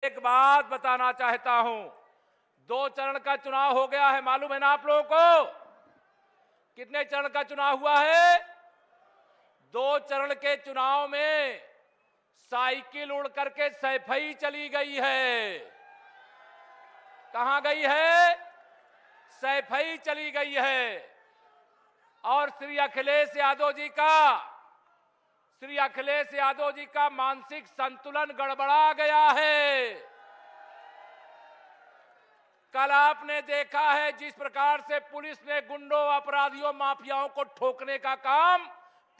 एक बात बताना चाहता हूं, 2 चरण का चुनाव हो गया है, मालूम है ना आप लोगों को? कितने चरण का चुनाव हुआ है? 2 चरण के चुनाव में साइकिल उड़ करके सैफई चली गई है। कहां गई है? सैफई चली गई है। और श्री अखिलेश यादव जी का मानसिक संतुलन गड़बड़ा गया है। कल आपने देखा है जिस प्रकार से पुलिस ने गुंडों, अपराधियों, माफियाओं को ठोकने का काम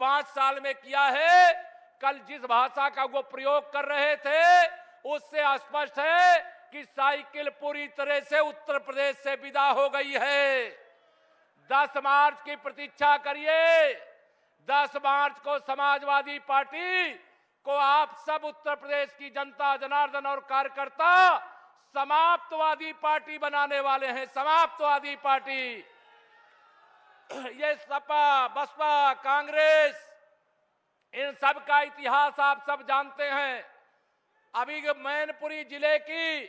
5 साल में किया है। कल जिस भाषा का वो प्रयोग कर रहे थे उससे स्पष्ट है कि साइकिल पूरी तरह से उत्तर प्रदेश से विदा हो गई है। 10 मार्च की प्रतीक्षा करिए। 10 मार्च को समाजवादी पार्टी को आप सब उत्तर प्रदेश की जनता, जनार्दन और कार्यकर्ता समाप्तवादी पार्टी बनाने वाले हैं। समाप्तवादी पार्टी। ये सपा, बसपा, कांग्रेस, इन सब का इतिहास आप सब जानते हैं। अभी मैनपुरी जिले की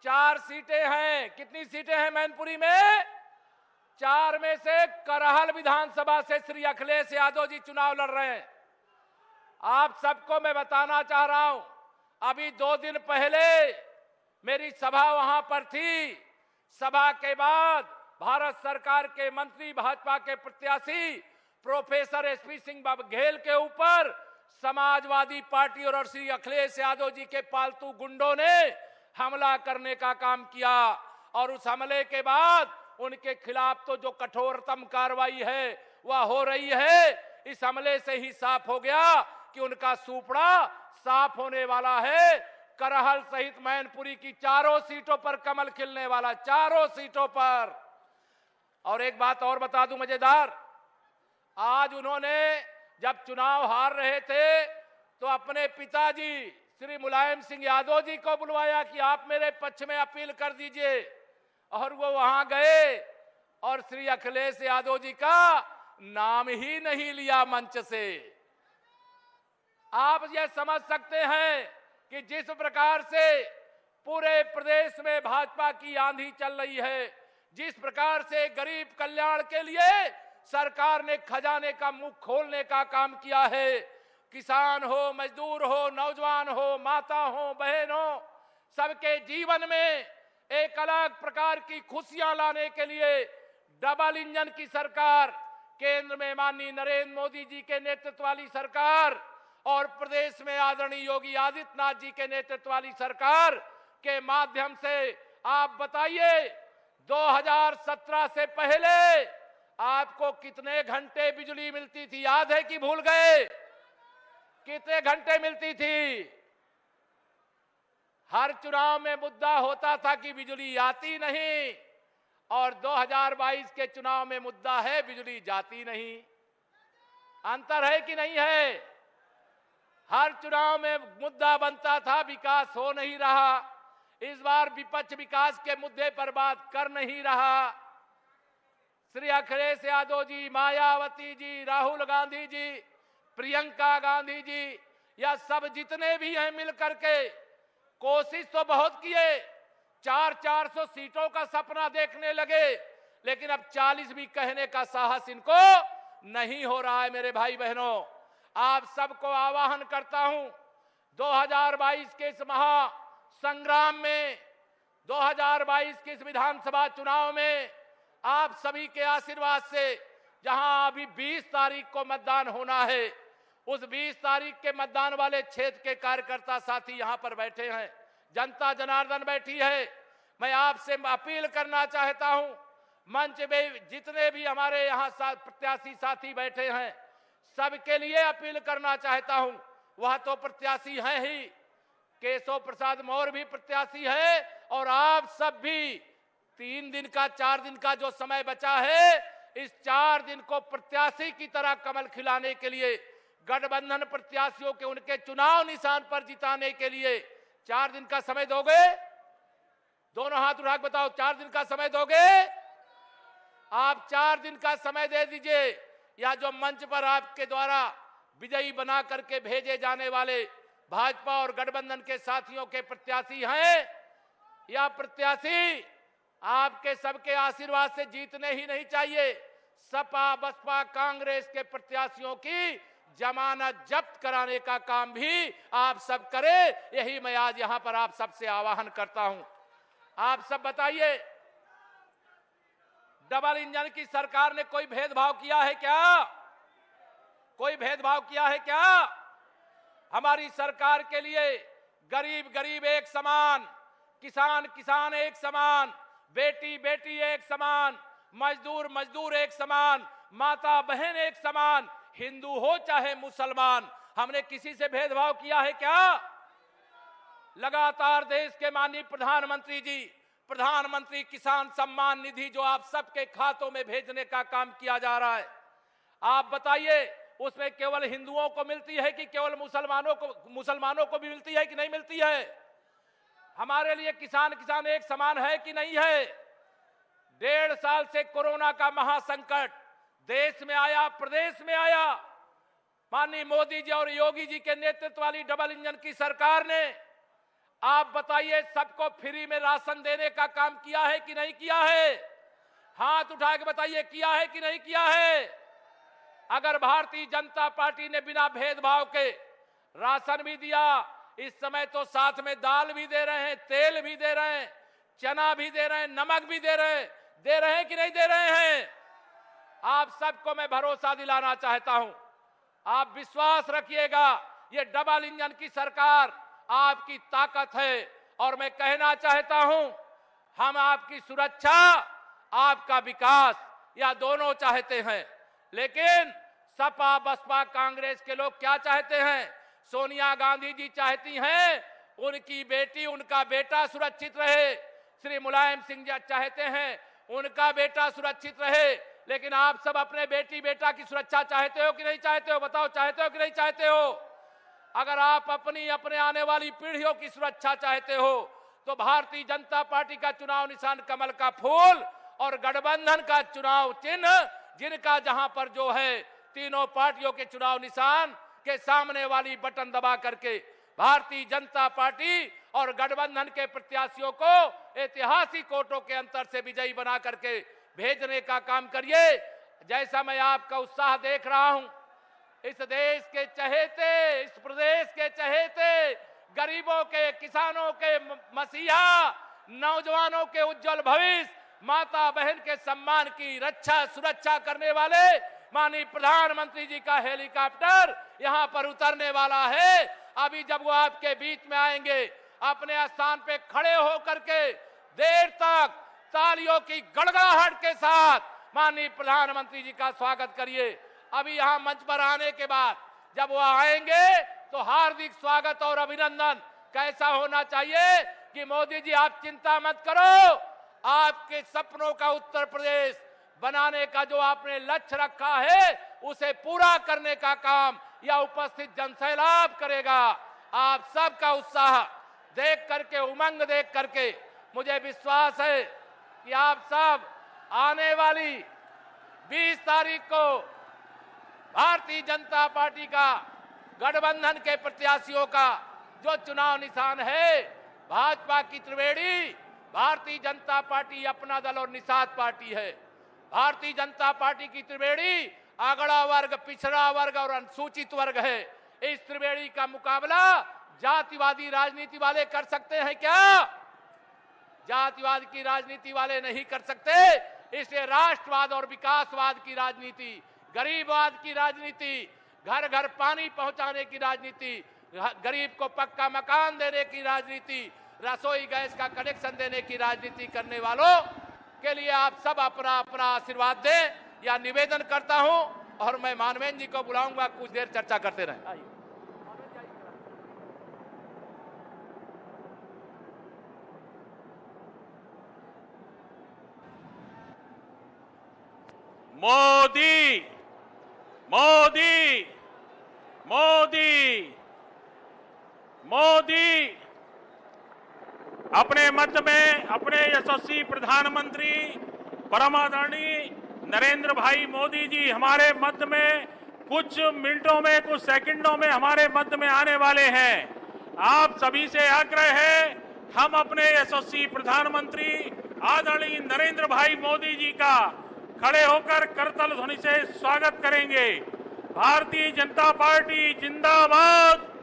4 सीटें हैं। कितनी सीटें हैं मैनपुरी में? 4 में से करहल विधानसभा से श्री अखिलेश यादव जी चुनाव लड़ रहे हैं। आप सबको मैं बताना चाह रहा हूं, अभी 2 दिन पहले मेरी सभा वहां पर थी। सभा के बाद भारत सरकार के मंत्री, भाजपा के प्रत्याशी प्रोफेसर एसपी सिंह बघेल के ऊपर समाजवादी पार्टी और श्री अखिलेश यादव जी के पालतू गुंडों ने हमला करने का काम किया। और उस हमले के बाद उनके खिलाफ तो जो कठोरतम कार्रवाई है वह हो रही है। इस हमले से ही साफ हो गया कि उनका सूपड़ा साफ होने वाला है। करहल सहित मैनपुरी की 4 सीटों पर कमल खिलने वाला, 4 सीटों पर। और एक बात और बता दूं मजेदार, आज उन्होंने जब चुनाव हार रहे थे तो अपने पिताजी श्री मुलायम सिंह यादव जी को बुलवाया कि आप मेरे पक्ष में अपील कर दीजिए। और वो वहां गए और श्री अखिलेश यादव जी का नाम ही नहीं लिया मंच से। आप ये समझ सकते हैं कि जिस प्रकार से पूरे प्रदेश में भाजपा की आंधी चल रही है, जिस प्रकार से गरीब कल्याण के लिए सरकार ने खजाने का मुंह खोलने का काम किया है, किसान हो, मजदूर हो, नौजवान हो, माता हो, बहन हो, सबके जीवन में एक अलग प्रकार की खुशियां लाने के लिए डबल इंजन की सरकार, केंद्र में माननीय नरेंद्र मोदी जी के नेतृत्व वाली सरकार और प्रदेश में आदरणीय योगी आदित्यनाथ जी के नेतृत्व वाली सरकार के माध्यम से आप बताइए 2017 से पहले आपको कितने घंटे बिजली मिलती थी? याद है कि भूल गए? कितने घंटे मिलती थी? हर चुनाव में मुद्दा होता था कि बिजली आती नहीं, और 2022 के चुनाव में मुद्दा है बिजली जाती नहीं। अंतर है कि नहीं है? हर चुनाव में मुद्दा बनता था विकास हो नहीं रहा। इस बार विपक्ष विकास के मुद्दे पर बात कर नहीं रहा। श्री अखिलेश यादव जी, मायावती जी, राहुल गांधी जी, प्रियंका गांधी जी, या सब जितने भी हैं मिलकर के कोशिश तो बहुत किए, 400 सीटों का सपना देखने लगे, लेकिन अब 40 भी कहने का साहस इनको नहीं हो रहा है। मेरे भाई बहनों, आप सबको आह्वान करता हूं, 2022 के इस महासंग्राम में, 2022 के इस विधानसभा चुनाव में आप सभी के आशीर्वाद से, जहां अभी 20 तारीख को मतदान होना है, उस 20 तारीख के मतदान वाले क्षेत्र के कार्यकर्ता साथी यहां पर बैठे हैं, जनता जनार्दन बैठी है। मैं आपसे अपील करना चाहता हूं, मंच में जितने भी हमारे यहां प्रत्याशी साथी बैठे हैं सबके लिए अपील करना चाहता हूं। वह तो प्रत्याशी हैं ही, केशव प्रसाद मौर्य भी प्रत्याशी है, और आप सब भी 3 दिन का, 4 दिन का जो समय बचा है, इस 4 दिन को प्रत्याशी की तरह कमल खिलाने के लिए, गठबंधन प्रत्याशियों के उनके चुनाव निशान पर जिताने के लिए 4 दिन का समय दोगे? दोनों हाथ उठा के बताओ, 4 दिन का समय दोगे? आप 4 दिन का समय दे दीजिए, या जो मंच पर आपके द्वारा विजयी बना करके भेजे जाने वाले भाजपा और गठबंधन के साथियों के प्रत्याशी हैं, या प्रत्याशी आपके सबके आशीर्वाद से जीतने ही नहीं चाहिए, सपा बसपा कांग्रेस के प्रत्याशियों की जमानत जब्त कराने का काम भी आप सब करें, यही मैं आज यहां पर आप सबसे आह्वान करता हूं। आप सब बताइए, डबल इंजन की सरकार ने कोई भेदभाव किया है क्या? कोई भेदभाव किया है क्या? हमारी सरकार के लिए गरीब गरीब एक समान, किसान किसान एक समान, बेटी बेटी एक समान, मजदूर मजदूर एक समान, माता बहन एक समान, हिंदू हो चाहे मुसलमान, हमने किसी से भेदभाव किया है क्या? लगातार देश के माननीय प्रधानमंत्री जी प्रधानमंत्री किसान सम्मान निधि जो आप सबके खातों में भेजने का काम किया जा रहा है, आप बताइए उसमें केवल हिंदुओं को मिलती है कि केवल मुसलमानों को भी मिलती है कि नहीं मिलती है? हमारे लिए किसान किसान एक समान है कि नहीं है? 1.5 साल से कोरोना का महासंकट देश में आया, प्रदेश में आया, माननीय मोदी जी और योगी जी के नेतृत्व वाली डबल इंजन की सरकार ने, आप बताइए, सबको फ्री में राशन देने का काम किया है कि नहीं किया है? हाथ उठा के बताइए, किया है कि नहीं किया है? अगर भारतीय जनता पार्टी ने बिना भेदभाव के राशन भी दिया, इस समय तो साथ में दाल भी दे रहे हैं, तेल भी दे रहे हैं, चना भी दे रहे हैं, नमक भी दे रहे हैं कि नहीं दे रहे हैं? आप सबको मैं भरोसा दिलाना चाहता हूं, आप विश्वास रखिएगा, ये डबल इंजन की सरकार आपकी ताकत है, और मैं कहना चाहता हूं, हम आपकी सुरक्षा, आपका विकास, या दोनों चाहते हैं। लेकिन सपा बसपा कांग्रेस के लोग क्या चाहते हैं? सोनिया गांधी जी चाहती हैं उनकी बेटी उनका बेटा सुरक्षित रहे, श्री मुलायम सिंह जी चाहते हैं उनका बेटा सुरक्षित रहे, लेकिन आप सब अपने बेटी बेटा की सुरक्षा चाहते हो कि नहीं चाहते हो? बताओ, चाहते हो कि नहीं चाहते हो? अगर आप अपने आने वाली पीढ़ियों की सुरक्षा चाहते हो तो भारतीय जनता पार्टी का चुनाव निशान कमल का फूल और गठबंधन का चुनाव चिन्ह, जिनका जहां पर जो है तीनों पार्टियों के चुनाव निशान के सामने वाली बटन दबा करके भारतीय जनता पार्टी और गठबंधन के प्रत्याशियों को ऐतिहासिक वोटों के अंतर से विजयी बना करके भेजने का काम करिए। जैसा मैं आपका उत्साह देख रहा हूं, इस देश के चहेते, इस प्रदेश के चहेते, गरीबों के, किसानों के मसीहा, नौजवानों के उज्जवल भविष्य, माता बहन के सम्मान की रक्षा सुरक्षा करने वाले माननीय प्रधानमंत्री जी का हेलीकॉप्टर यहां पर उतरने वाला है। अभी जब वो आपके बीच में आएंगे, अपने स्थान पे खड़े होकर के देर तक तालियों की गड़गड़ाहट के साथ माननीय प्रधानमंत्री जी का स्वागत करिए। अभी यहां मंच पर आने के बाद जब वो आएंगे तो हार्दिक स्वागत और अभिनंदन कैसा होना चाहिए कि मोदी जी आप चिंता मत करो, आपके सपनों का उत्तर प्रदेश बनाने का जो आपने लक्ष्य रखा है उसे पूरा करने का काम यह उपस्थित जनसैलाब करेगा। आप सबका उत्साह देख करके, उमंग देख करके मुझे विश्वास है कि आप सब आने वाली 20 तारीख को भारतीय जनता पार्टी का, गठबंधन के प्रत्याशियों का जो चुनाव निशान है, भाजपा की त्रिवेणी, भारतीय जनता पार्टी अपना दल और निषाद पार्टी है। भारतीय जनता पार्टी की त्रिवेणी अगड़ा वर्ग, पिछड़ा वर्ग और अनुसूचित वर्ग है। इस त्रिवेणी का मुकाबला जातिवादी राजनीति वाले कर सकते हैं क्या? जातिवाद की राजनीति वाले नहीं कर सकते। इसलिए राष्ट्रवाद और विकासवाद की राजनीति, गरीबवाद की राजनीति, घर घर पानी पहुंचाने की राजनीति, गरीब को पक्का मकान देने की राजनीति, रसोई गैस का कनेक्शन देने की राजनीति करने वालों के लिए आप सब अपना अपना आशीर्वाद दें, या निवेदन करता हूं। और मैं मानवेंद्र जी को बुलाऊंगा, कुछ देर चर्चा करते रहें। मोदी मोदी मोदी मोदी अपने मध्य में अपने यशस्वी प्रधानमंत्री परम आदरणीय नरेंद्र भाई मोदी जी हमारे मध्य में कुछ मिनटों में, कुछ सेकंडों में हमारे मध्य में आने वाले हैं। आप सभी से आग्रह है, हम अपने यशस्वी प्रधानमंत्री आदरणीय नरेंद्र भाई मोदी जी का खड़े होकर करतल ध्वनि से स्वागत करेंगे। भारतीय जनता पार्टी जिंदाबाद।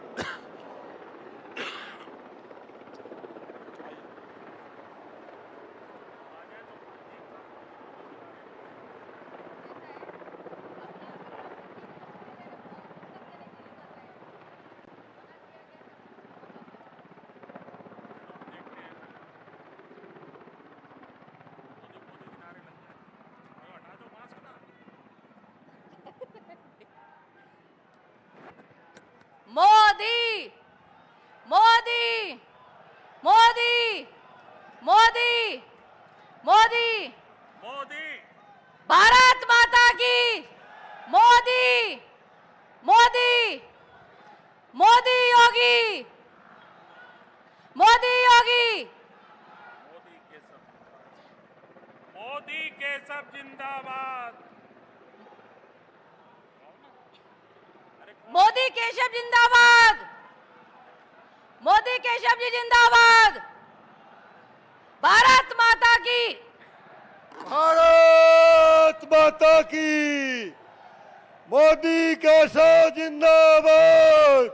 मोदी मोदी मोदी मोदी मोदी मोदी भारत माता की मोदी मोदी मोदी योगी मोदी योगी मोदी के सब जिंदाबाद। मोदी केशव जिंदाबाद मोदी केशव जी जिंदाबाद भारत माता की भारत माता की मोदी केशव जिंदाबाद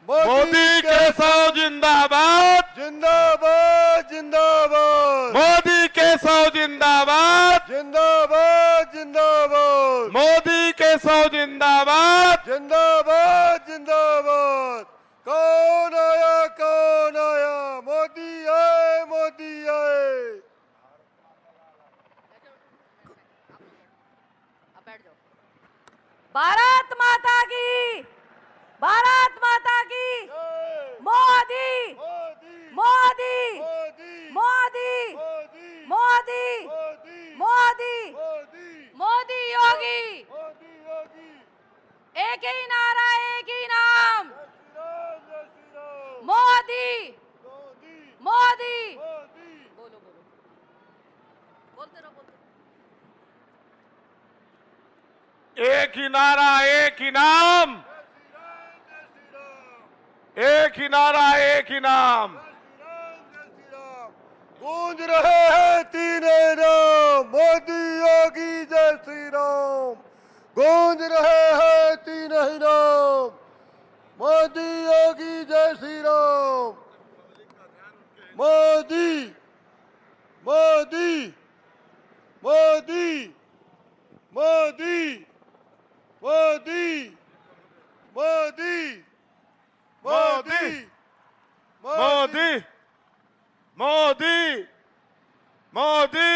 मोदी केशव जिंदाबाद। जिंदाबाद जिंदाबाद मोदी केशव जिंदाबाद। जिंदाबाद जिंदाबाद मोदी केशव जिंदाबाद। जिंदाबाद जिंदाबाद। कौन आया मोदी आए मोदी आए। भारत माता की भारत माता की मोदी मोदी मोदी मोदी मोदी मोदी मोदी मोदी मोदी मोदी मोदी योगी मोदी योगी। एक ही नारा एक ही नाम जय श्री राम मोदी मोदी मोदी मोदी। बोलो बोलो बोलते रहो बोलते एक ही नारा एक ही नाम। एक ही नारा एक ही नाम। गूंज रहे हैं तीनों नाम मोदी योगी जय श्री राम। गूंज रहे हैं तीनों ही नाम मोदी योगी जय श्री राम। मोदी मोदी मोदी मोदी मोदी मोदी मोदी मोदी मोदी मोदी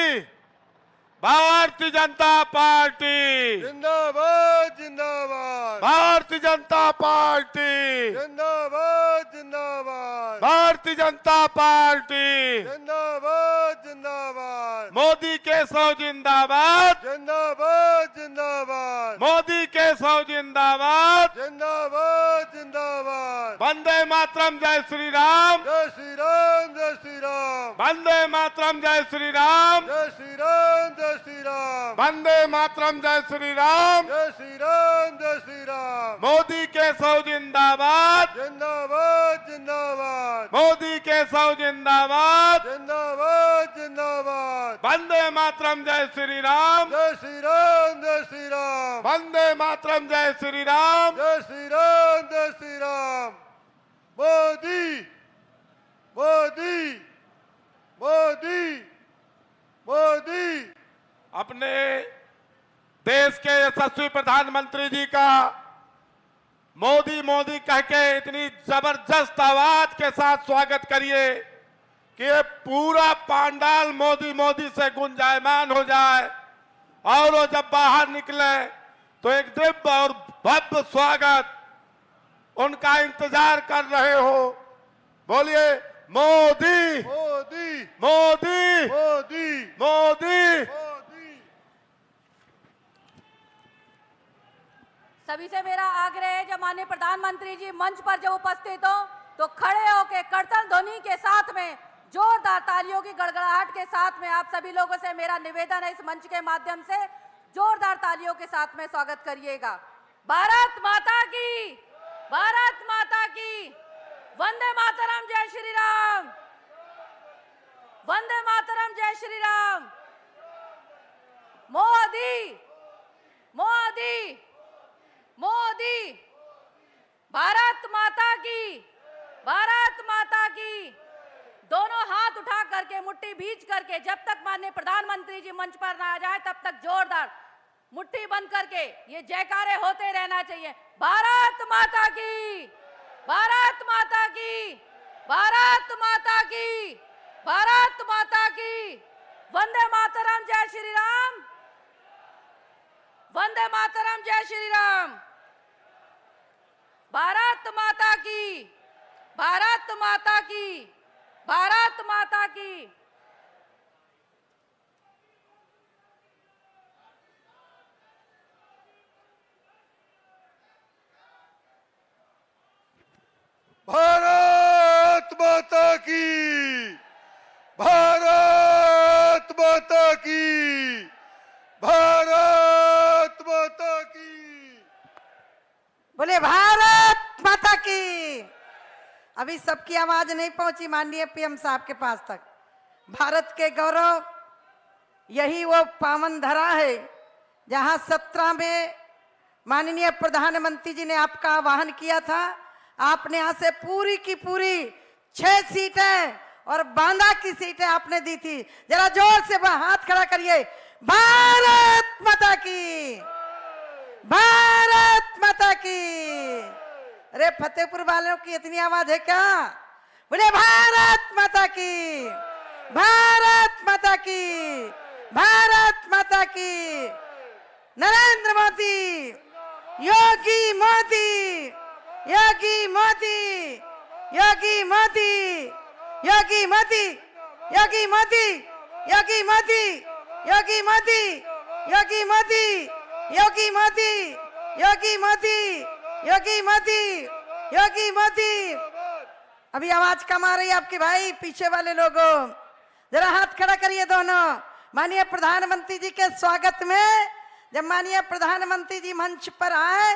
भारतीय जनता पार्टी। जिंदाबाद जिंदाबाद। भारतीय जनता पार्टी। जिंदाबाद जिंदाबाद। भारतीय जनता पार्टी। जिंदाबाद जिंदाबाद। मोदी केशव जिंदाबाद। जिंदाबाद जिंदाबाद। मोदी केशव जिंदाबाद। जिंदाबाद जिंदाबाद। वंदे मातरम जय श्री राम। जय श्री राम जय श्री राम। वंदे मातरम जय श्री राम। जय श्री राम जय श्री राम। वंदे मातरम जय श्री राम। जय श्री राम जय श्री राम। मोदी केशव जिंदाबाद। जिंदाबाद जिंदाबाद। मोदी केशव जिंदाबाद। जिंदाबाद जिंदाबाद। वंदे मातरम जय श्री राम। जय श्री राम जय श्री राम। वंदे मातरम जय श्री राम। जय श्री राम जय श्री राम। मोदी मोदी मोदी मोदी। अपने देश के यशस्वी प्रधानमंत्री जी का मोदी मोदी कह के इतनी जबरदस्त आवाज के साथ स्वागत करिए कि ये पूरा पांडाल मोदी मोदी से गुंजायमान हो जाए और वो जब बाहर निकले तो एक दिव्य और भव्य स्वागत उनका इंतजार कर रहे हो। बोलिए मोदी मोदी मोदी मोदी मोदी। मोदी। सभी से मेरा आग्रह है जब माननीय प्रधानमंत्री जी मंच पर जब उपस्थित हो तो खड़े होकर करतल ध्वनि के साथ में जोरदार तालियों की गड़गड़ाहट के साथ में आप सभी लोगों से मेरा निवेदन है इस मंच के माध्यम से जोरदार तालियों के साथ में स्वागत करिएगा। भारत माता की भारत माता की। वंदे मातरम, जय श्री राम। वंदे मातरम, जय श्री राम। मोदी मोदी मोदी। भारत माता की, भारत माता की। दोनों हाथ उठा करके, मुट्ठी भींच करके, जब तक माननीय प्रधानमंत्री जी मंच पर ना आ जाए तब तक जोरदार मुट्ठी बंद करके ये जयकारे होते रहना चाहिए। भारत माता की, भारत माता की, भारत माता की, भारत माता की। वंदे मातरम, जय श्री राम। वंदे मातरम, जय श्री राम। भारत माता की, भारत माता की, भारत माता की। भारत माता की, भारत माता की, भारत माता की। बोले भारत माता की। अभी सबकी आवाज नहीं पहुंची माननीय पीएम साहब के पास तक। भारत के गौरव, यही वो पावन धरा है जहां 17 में माननीय प्रधानमंत्री जी ने आपका आह्वान किया था। आपने यहां से पूरी की पूरी 6 सीटें और बांदा की सीटें आपने दी थी। जरा जोर से हाथ खड़ा करिए। भारत माता की, भारत माता की। अरे फतेहपुर वालों की इतनी आवाज है क्या? बोले भारत माता की, भारत माता की, भारत माता की। नरेंद्र मोदी, योगी मोदी, योगी मोदी, योगी मोदी, योगी मोदी, योगी मोदी, योगी मोदी, योगी मोदी, योगी मोदी, योगी मोदी, योगी मोदी, योगी मोदी, योगी मोदी। अभी आवाज कम आ रही है आपकी भाई, पीछे वाले लोगों जरा हाथ खड़ा करिए दोनों। माननीय प्रधानमंत्री जी के स्वागत में जब माननीय प्रधानमंत्री जी मंच पर आए,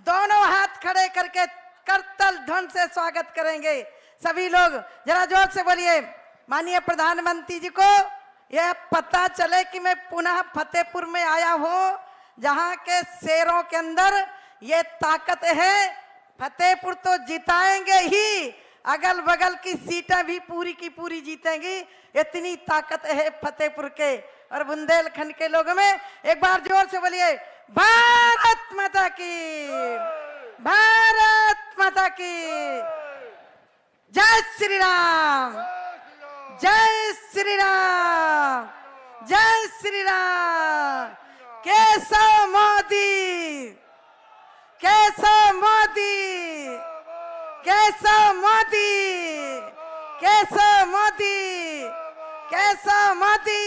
दोनों हाथ खड़े करके करतल ध्वनि से स्वागत करेंगे सभी लोग। जरा जोर से बोलिए। माननीय प्रधानमंत्री जी को यह पता चले कि मैं पुनः फतेहपुर में आया हूं, जहां के शेरों के अंदर ये ताकत है। फतेहपुर तो जिताएंगे ही, अगल बगल की सीटें भी पूरी की पूरी जीतेंगी। इतनी ताकत है फतेहपुर के और बुंदेलखंड के लोगों में। एक बार जोर से बोलिए भारत माता की, भारत माता की। जय श्री राम, जय श्री राम, जय श्री राम। केशव मोदी, केशव मोदी, केशव मोदी, केशव मोदी, केशव मोदी,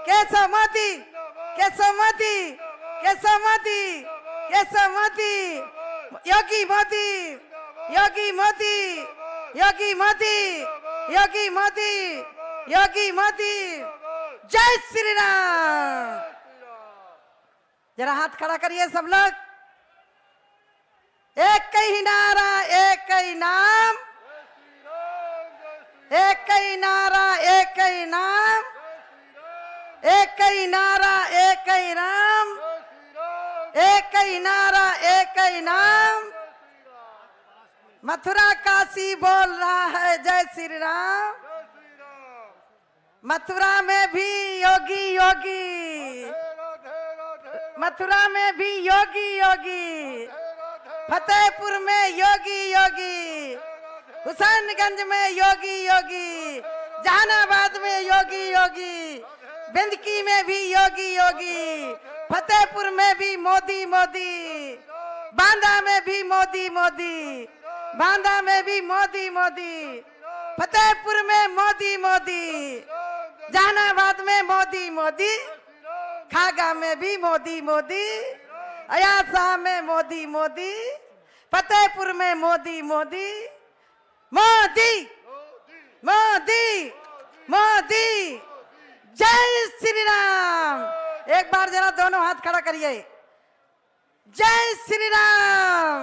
केशव मोदी, केशव मोदी, केशव मोदी, केशव मोदी। योगी मोदी, योगी मोदी, योगी मोदी, योगी मोदी, योगी मोदी। जय श्री राम। जरा हाथ खड़ा करिए सब लोग। एक ही नारा, एक ही नाम, एक ही नारा, एक ही नाम, एक ही नारा, एक ही नाम, एक ही नारा, एक ही नाम। मथुरा काशी बोल रहा है जय श्री राम। मथुरा में भी योगी योगी, मथुरा में भी योगी योगी, फतेहपुर में योगी योगी, हुसैनगंज में योगी योगी, जहानाबाद में योगी योगी, बिंदकी में भी योगी योगी, फतेहपुर में भी मोदी मोदी, बांदा में भी मोदी मोदी, बांदा में भी मोदी मोदी, फतेहपुर में मोदी मोदी, जहानाबाद में मोदी मोदी, खागा में भी मोदी मोदी, अयासा में मोदी मोदी, फतेहपुर में मोदी मोदी, मोदी मोदी मोदी। जय श्री राम। एक बार जरा दोनों हाथ खड़ा करिए। जय श्री राम,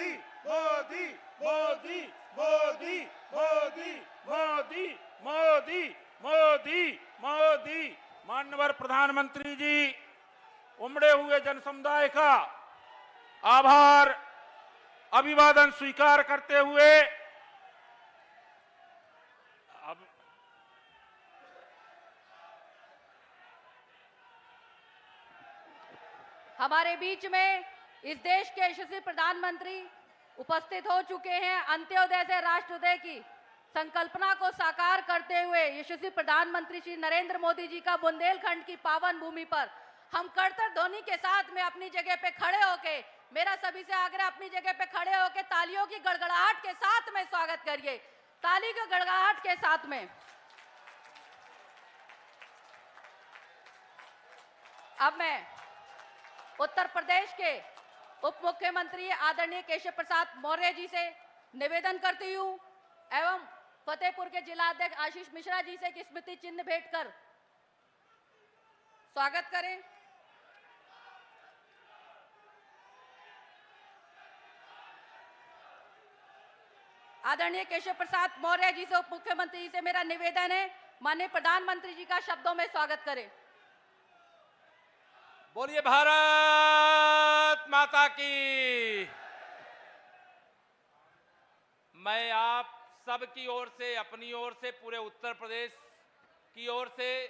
मोदी मोदी मोदी मोदी। माननीय प्रधानमंत्री जी, उमड़े हुए जन समुदाय का आभार अभिवादन स्वीकार करते हुए अब हमारे बीच में इस देश के यशस्वी प्रधानमंत्री उपस्थित हो चुके हैं। अंत्योदय से राष्ट्रोदय की संकल्पना को साकार करते हुए यशस्वी प्रधानमंत्री श्री नरेंद्र मोदी जी का बुंदेलखंड की पावन भूमि पर हम करतल ध्वनि के साथ में अपनी जगह पे खड़े होके, मेरा सभी से आग्रह, अपनी जगह पे खड़े होके तालियों की गड़गड़ाहट के साथ में स्वागत करिए। ताली की गड़गड़ाहट के साथ में। अब मैं उत्तर प्रदेश के उप मुख्यमंत्री आदरणीय केशव प्रसाद मौर्य जी से निवेदन करती हूं एवं फतेहपुर के जिला अध्यक्ष आशीष मिश्रा जी से कि स्मृति चिन्ह भेंट कर स्वागत करें। आदरणीय केशव प्रसाद मौर्य जी से उप मुख्यमंत्री जी से मेरा निवेदन है, माननीय प्रधानमंत्री जी का शब्दों में स्वागत करें। बोलिए भारत माता की। मैं आप सब की ओर से, अपनी ओर से, पूरे उत्तर प्रदेश की ओर से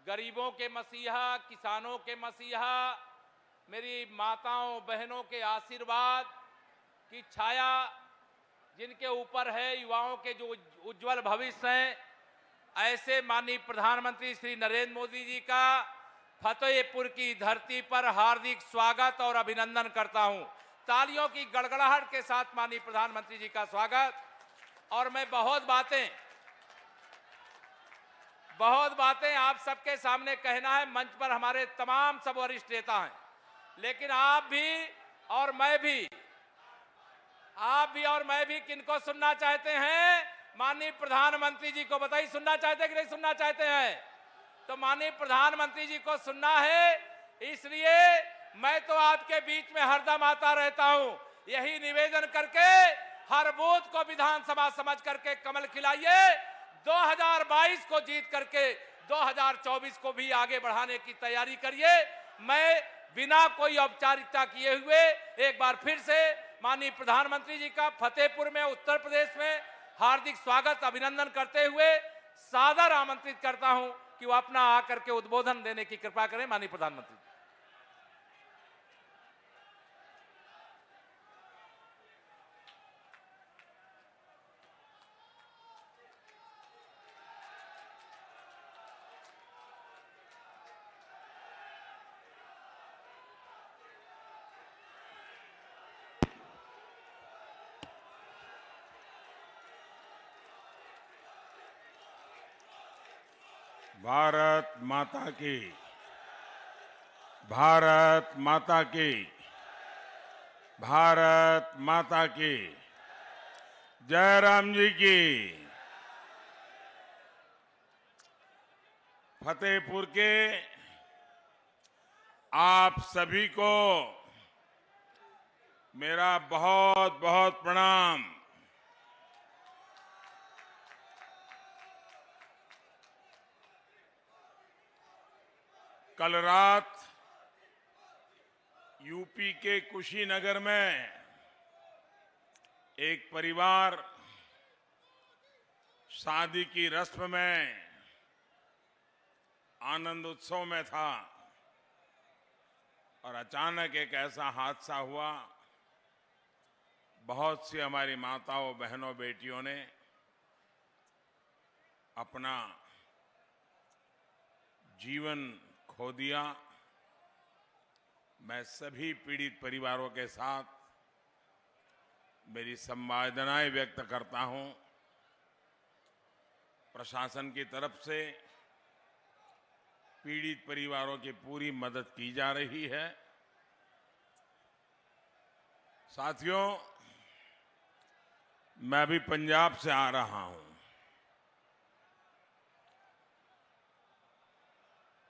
गरीबों के मसीहा, किसानों के मसीहा, मेरी माताओं बहनों के आशीर्वाद की छाया जिनके ऊपर है, युवाओं के जो उज्जवल भविष्य हैं, ऐसे माननीय प्रधानमंत्री श्री नरेंद्र मोदी जी का फतेहपुर की धरती पर हार्दिक स्वागत और अभिनंदन करता हूं। तालियों की गड़गड़ाहट के साथ माननीय प्रधानमंत्री जी का स्वागत। और मैं बहुत बातें आप सबके सामने कहना है, मंच पर हमारे तमाम सब वरिष्ठ नेता हैं, लेकिन आप भी और मैं भी किनको सुनना चाहते हैं? माननीय प्रधानमंत्री जी को बताइए, सुनना चाहते हैं कि नहीं सुनना चाहते हैं? तो माननीय प्रधानमंत्री जी को सुनना है, इसलिए मैं तो आपके बीच में हरदम आता रहता हूं। यही निवेदन करके हर बूथ को विधानसभा समझ करके कमल खिलाइए। 2022 को जीत करके 2024 को भी आगे बढ़ाने की तैयारी करिए। मैं बिना कोई औपचारिकता किए हुए एक बार फिर से माननीय प्रधानमंत्री जी का फतेहपुर में, उत्तर प्रदेश में हार्दिक स्वागत अभिनंदन करते हुए सादर आमंत्रित करता हूं कि वो अपना आकर के उद्बोधन देने की कृपा करें। माननीय प्रधानमंत्री। भारत माता की, भारत माता की, भारत माता की। जय राम जी की। फतेहपुर के आप सभी को मेरा बहुत बहुत प्रणाम। कल रात यूपी के कुशीनगर में एक परिवार शादी की रस्म में आनंद उत्सव में था और अचानक एक ऐसा हादसा हुआ। बहुत सी हमारी माताओं, बहनों, बेटियों ने अपना जीवन खो दिया। मैं सभी पीड़ित परिवारों के साथ मेरी संवेदनाएं व्यक्त करता हूं। प्रशासन की तरफ से पीड़ित परिवारों की पूरी मदद की जा रही है। साथियों, मैं अभी पंजाब से आ रहा हूं।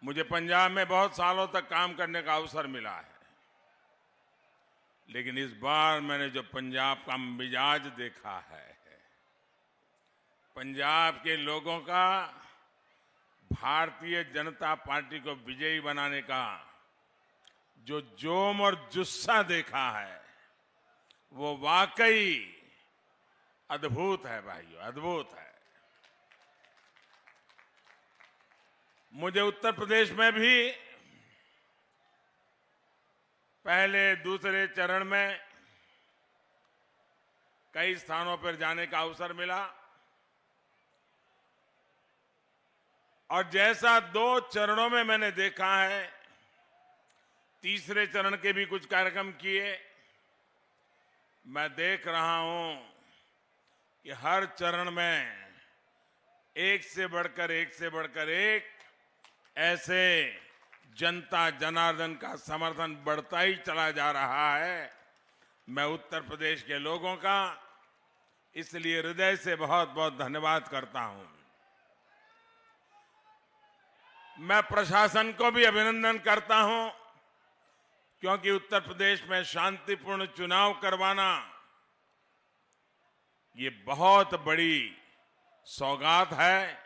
मुझे पंजाब में बहुत सालों तक काम करने का अवसर मिला है, लेकिन इस बार मैंने जो पंजाब का मिजाज देखा है, पंजाब के लोगों का भारतीय जनता पार्टी को विजयी बनाने का जो जोम और जुस्सा देखा है वो वाकई अद्भुत है भाइयों, अद्भुत है। मुझे उत्तर प्रदेश में भी पहले दूसरे चरण में कई स्थानों पर जाने का अवसर मिला और जैसा 2 चरणों में मैंने देखा है, तीसरे चरण के भी कुछ कार्यक्रम किए। मैं देख रहा हूं कि हर चरण में एक से बढ़कर एक ऐसे जनता जनार्दन का समर्थन बढ़ता ही चला जा रहा है। मैं उत्तर प्रदेश के लोगों का इसलिए हृदय से बहुत बहुत धन्यवाद करता हूं। मैं प्रशासन को भी अभिनंदन करता हूं क्योंकि उत्तर प्रदेश में शांतिपूर्ण चुनाव करवाना ये बहुत बड़ी सौगात है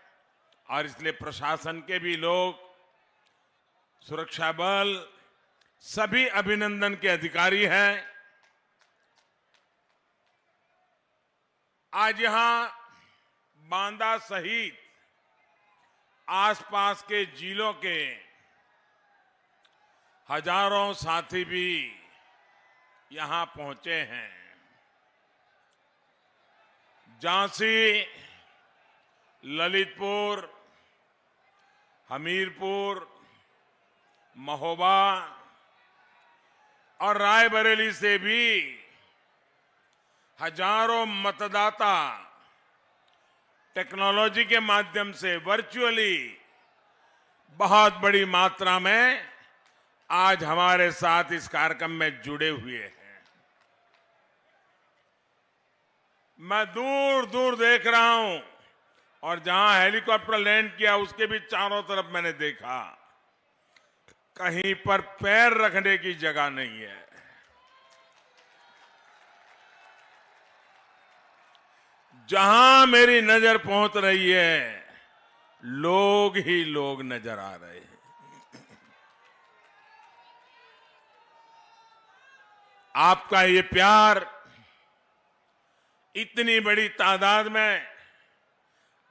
और इसलिए प्रशासन के भी लोग, सुरक्षा बल, सभी अभिनंदन के अधिकारी हैं। आज यहां बांदा सहित आसपास के जिलों के हजारों साथी भी यहां पहुंचे हैं। झांसी, ललितपुर, हमीरपुर, महोबा और रायबरेली से भी हजारों मतदाता टेक्नोलॉजी के माध्यम से वर्चुअली बहुत बड़ी मात्रा में आज हमारे साथ इस कार्यक्रम में जुड़े हुए हैं। मैं दूर दूर देख रहा हूं और जहां हेलीकॉप्टर लैंड किया उसके भी चारों तरफ मैंने देखा, कहीं पर पैर रखने की जगह नहीं है। जहां मेरी नजर पहुंच रही है, लोग ही लोग नजर आ रहे हैं। आपका ये प्यार, इतनी बड़ी तादाद में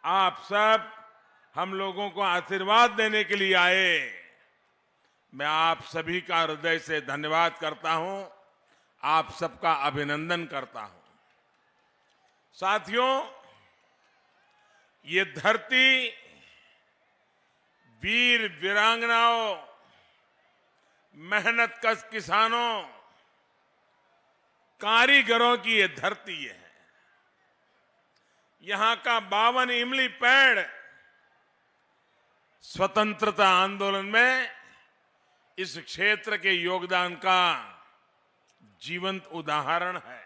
आप सब हम लोगों को आशीर्वाद देने के लिए आए, मैं आप सभी का हृदय से धन्यवाद करता हूं, आप सबका अभिनंदन करता हूं। साथियों, ये धरती वीर वीरांगनाओं, मेहनतकश किसानों, कारीगरों की ये धरती है। यहां का 52 इमली पेड़ स्वतंत्रता आंदोलन में इस क्षेत्र के योगदान का जीवंत उदाहरण है।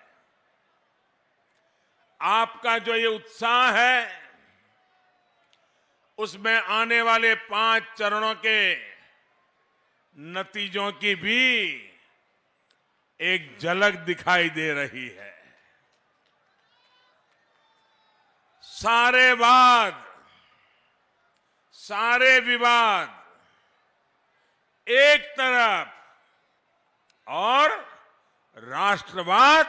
आपका जो ये उत्साह है, उसमें आने वाले 5 चरणों के नतीजों की भी एक झलक दिखाई दे रही है। सारे वाद, सारे विवाद एक तरफ और राष्ट्रवाद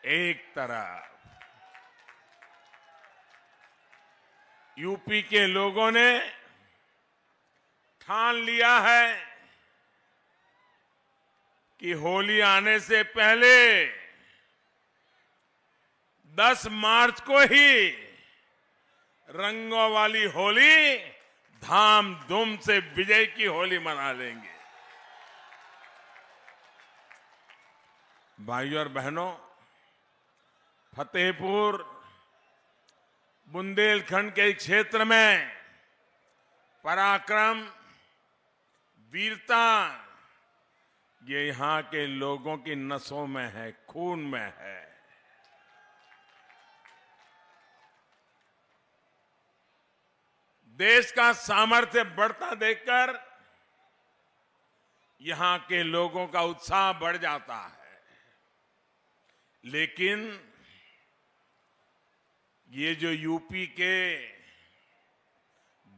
एक तरफ। यूपी के लोगों ने ठान लिया है कि होली आने से पहले 10 मार्च को ही रंगों वाली होली धाम-धूम से विजय की होली मना लेंगे। भाइयों और बहनों, फतेहपुर बुंदेलखंड के क्षेत्र में पराक्रम, वीरता, ये यहां के लोगों की नसों में है, खून में है। देश का सामर्थ्य बढ़ता देखकर यहां के लोगों का उत्साह बढ़ जाता है, लेकिन ये जो यूपी के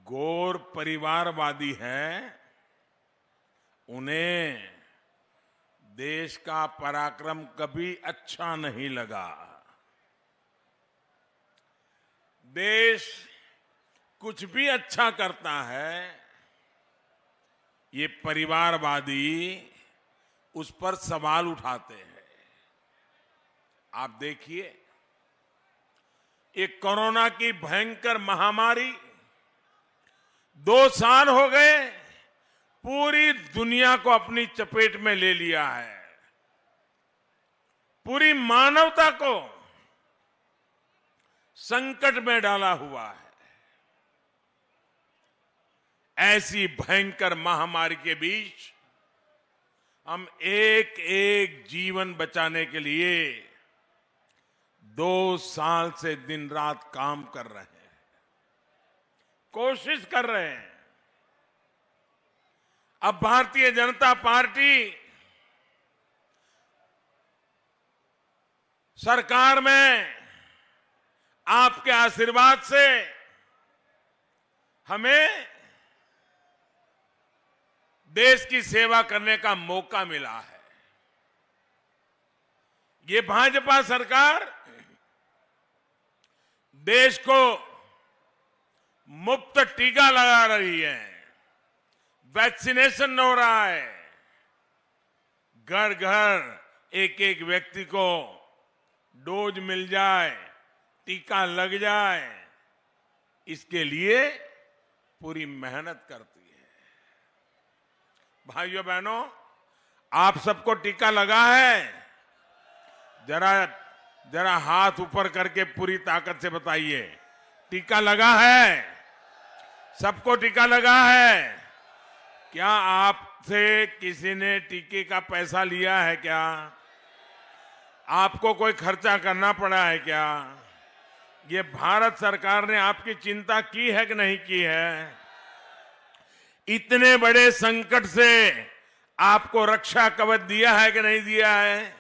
गौर परिवारवादी हैं, उन्हें देश का पराक्रम कभी अच्छा नहीं लगा। देश कुछ भी अच्छा करता है, ये परिवारवादी उस पर सवाल उठाते हैं। आप देखिए, एक कोरोना की भयंकर महामारी 2 साल हो गए, पूरी दुनिया को अपनी चपेट में ले लिया है, पूरी मानवता को संकट में डाला हुआ है। ऐसी भयंकर महामारी के बीच हम एक एक जीवन बचाने के लिए 2 साल से दिन रात काम कर रहे हैं, कोशिश कर रहे हैं। अब भारतीय जनता पार्टी सरकार में आपके आशीर्वाद से हमें देश की सेवा करने का मौका मिला है। ये भाजपा सरकार देश को मुफ्त टीका लगा रही है, वैक्सीनेशन हो रहा है, घर घर एक एक व्यक्ति को डोज मिल जाए, टीका लग जाए, इसके लिए पूरी मेहनत करती है। भाइयों बहनों, आप सबको टीका लगा है? जरा हाथ ऊपर करके पूरी ताकत से बताइए, टीका लगा है? सबको टीका लगा है? क्या आपसे किसी ने टीके का पैसा लिया है क्या? आपको कोई खर्चा करना पड़ा है क्या? ये भारत सरकार ने आपकी चिंता की है कि नहीं की है? इतने बड़े संकट से आपको रक्षा कवच दिया है कि नहीं दिया है?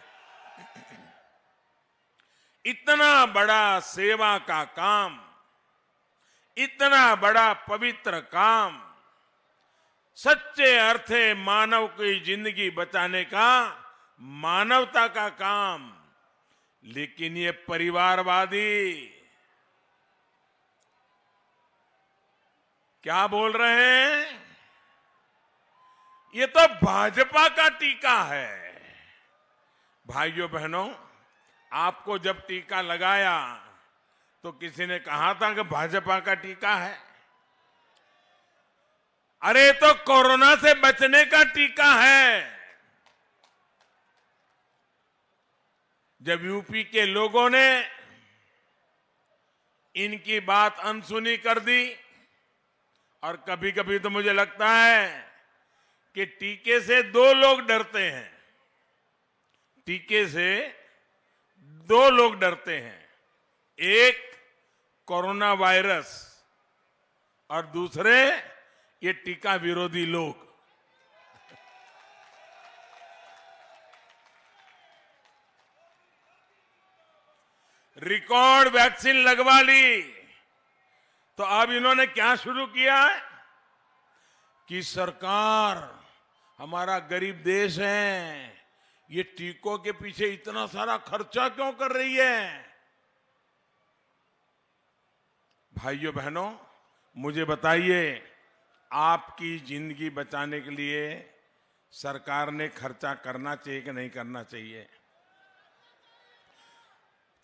इतना बड़ा सेवा का काम, इतना बड़ा पवित्र काम, सच्चे अर्थे मानव की जिंदगी बचाने का, मानवता का काम, लेकिन ये परिवारवादी क्या बोल रहे हैं? ये तो भाजपा का टीका है। भाइयों बहनों, आपको जब टीका लगाया तो किसी ने कहा था कि भाजपा का टीका है। अरे तो कोरोना से बचने का टीका है। जब यूपी के लोगों ने इनकी बात अनसुनी कर दी, और कभी कभी तो मुझे लगता है कि टीके से 2 लोग डरते हैं, टीके से 2 लोग डरते हैं, एक कोरोना वायरस और दूसरे ये टीका विरोधी लोग। रिकॉर्ड वैक्सीन लगवा ली, तो अब इन्होंने क्या शुरू किया है कि सरकार, हमारा गरीब देश है, ये टीकों के पीछे इतना सारा खर्चा क्यों कर रही है? भाइयों बहनों, मुझे बताइए, आपकी जिंदगी बचाने के लिए सरकार ने खर्चा करना चाहिए कि नहीं करना चाहिए?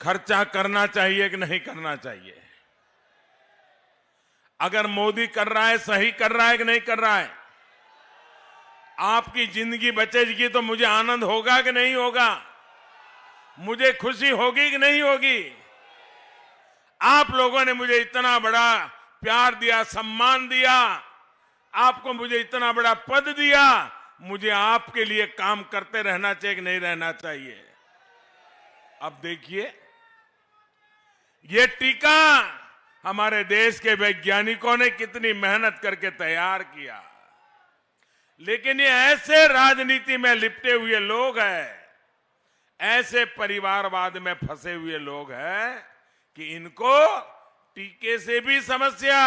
खर्चा करना चाहिए कि नहीं करना चाहिए? अगर मोदी कर रहा है, सही कर रहा है कि नहीं कर रहा है? आपकी जिंदगी बचेगी तो मुझे आनंद होगा कि नहीं होगा? मुझे खुशी होगी कि नहीं होगी? आप लोगों ने मुझे इतना बड़ा प्यार दिया, सम्मान दिया, आपको मुझे इतना बड़ा पद दिया, मुझे आपके लिए काम करते रहना चाहिए कि नहीं रहना चाहिए? अब देखिए, ये टीका हमारे देश के वैज्ञानिकों ने कितनी मेहनत करके तैयार किया, लेकिन ये ऐसे राजनीति में लिपटे हुए लोग हैं, ऐसे परिवारवाद में फंसे हुए लोग हैं कि इनको टीके से भी समस्या,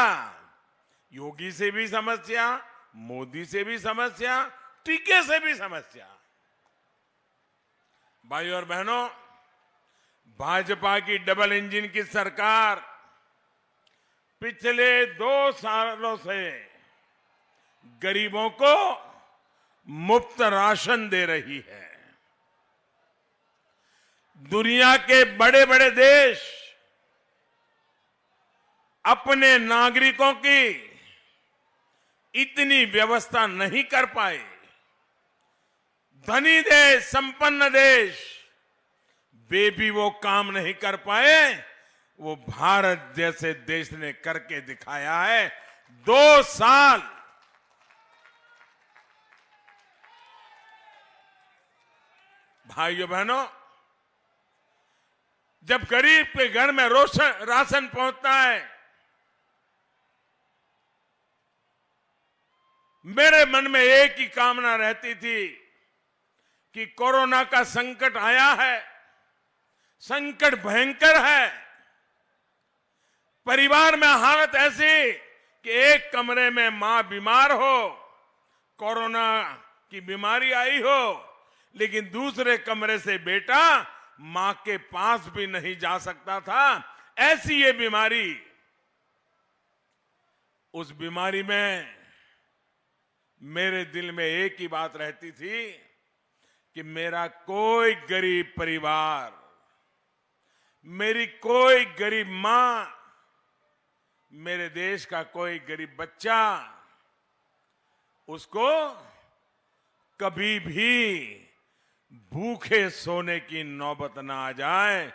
योगी से भी समस्या, मोदी से भी समस्या, टीके से भी समस्या। भाइयों और बहनों, भाजपा की डबल इंजन की सरकार पिछले 2 सालों से गरीबों को मुफ्त राशन दे रही है। दुनिया के बड़े बड़े देश अपने नागरिकों की इतनी व्यवस्था नहीं कर पाए। धनी देश, संपन्न देश, वे भी वो काम नहीं कर पाए, वो भारत जैसे देश ने करके दिखाया है। 2 साल भाइयों बहनों, जब गरीब के घर में राशन पहुंचता है, मेरे मन में एक ही कामना रहती थी कि कोरोना का संकट आया है, संकट भयंकर है, परिवार में हालत ऐसी कि एक कमरे में मां बीमार हो, कोरोना की बीमारी आई हो, लेकिन दूसरे कमरे से बेटा मां के पास भी नहीं जा सकता था। ऐसी ये बीमारी, उस बीमारी में मेरे दिल में एक ही बात रहती थी कि मेरा कोई गरीब परिवार, मेरी कोई गरीब मां, मेरे देश का कोई गरीब बच्चा, उसको कभी भी भूखे सोने की नौबत ना आ जाए।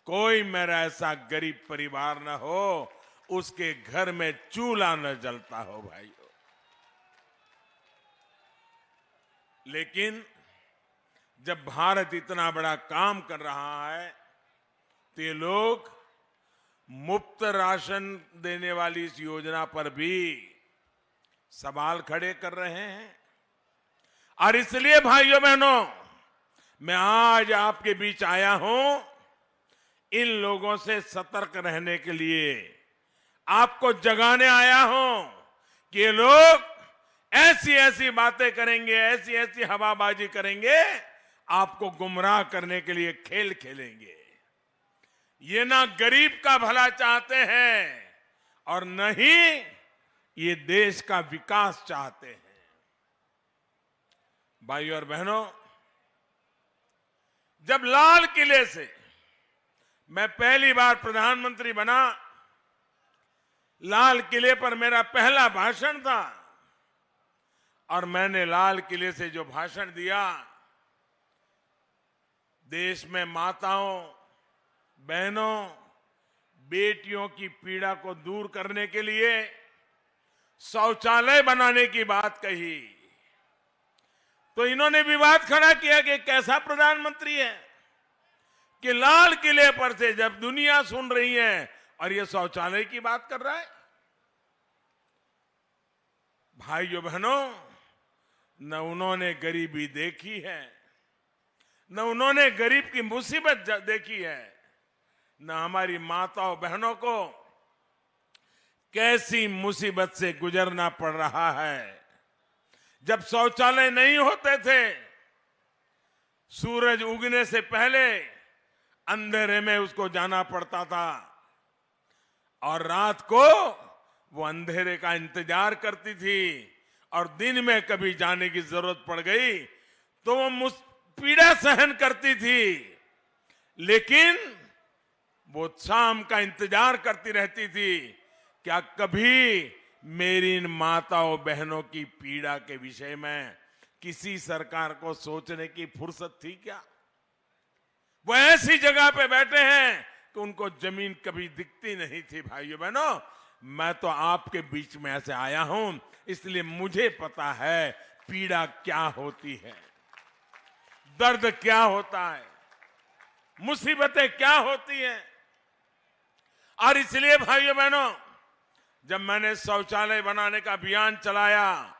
कोई मेरा ऐसा गरीब परिवार न हो उसके घर में चूल्हा न जलता हो भाइयों। लेकिन जब भारत इतना बड़ा काम कर रहा है तो ये लोग मुफ्त राशन देने वाली इस योजना पर भी सवाल खड़े कर रहे हैं। और इसलिए भाइयों बहनों, मैं आज आपके बीच आया हूं इन लोगों से सतर्क रहने के लिए, आपको जगाने आया हूं कि ये लोग ऐसी ऐसी बातें करेंगे, ऐसी ऐसी हवाबाजी करेंगे, आपको गुमराह करने के लिए खेल खेलेंगे। ये ना गरीब का भला चाहते हैं और न ही ये देश का विकास चाहते हैं। भाइयों और बहनों, जब लाल किले से मैं पहली बार प्रधानमंत्री बना, लाल किले पर मेरा पहला भाषण था और मैंने लाल किले से जो भाषण दिया, देश में माताओं, बहनों, बेटियों की पीड़ा को दूर करने के लिए शौचालय बनाने की बात कही, तो इन्होंने विवाद खड़ा किया कि कैसा प्रधानमंत्री है कि लाल किले पर से जब दुनिया सुन रही है और ये शौचालय की बात कर रहा है। भाइयों बहनों, न उन्होंने गरीबी देखी है, न उन्होंने गरीब की मुसीबत देखी है, न हमारी माताओं बहनों को कैसी मुसीबत से गुजरना पड़ रहा है। जब शौचालय नहीं होते थे, सूरज उगने से पहले अंधेरे में उसको जाना पड़ता था और रात को वो अंधेरे का इंतजार करती थी और दिन में कभी जाने की जरूरत पड़ गई तो वो पीड़ा सहन करती थी, लेकिन वो शाम का इंतजार करती रहती थी। क्या कभी मेरी इन माताओं बहनों की पीड़ा के विषय में किसी सरकार को सोचने की फुर्सत थी क्या? वो ऐसी जगह पे बैठे हैं कि उनको जमीन कभी दिखती नहीं थी। भाइयों बहनों, मैं तो आपके बीच में ऐसे आया हूं, इसलिए मुझे पता है पीड़ा क्या होती है, दर्द क्या होता है, मुसीबतें क्या होती हैं। और इसलिए भाइयों बहनों, जब मैंने शौचालय बनाने का अभियान चलाया,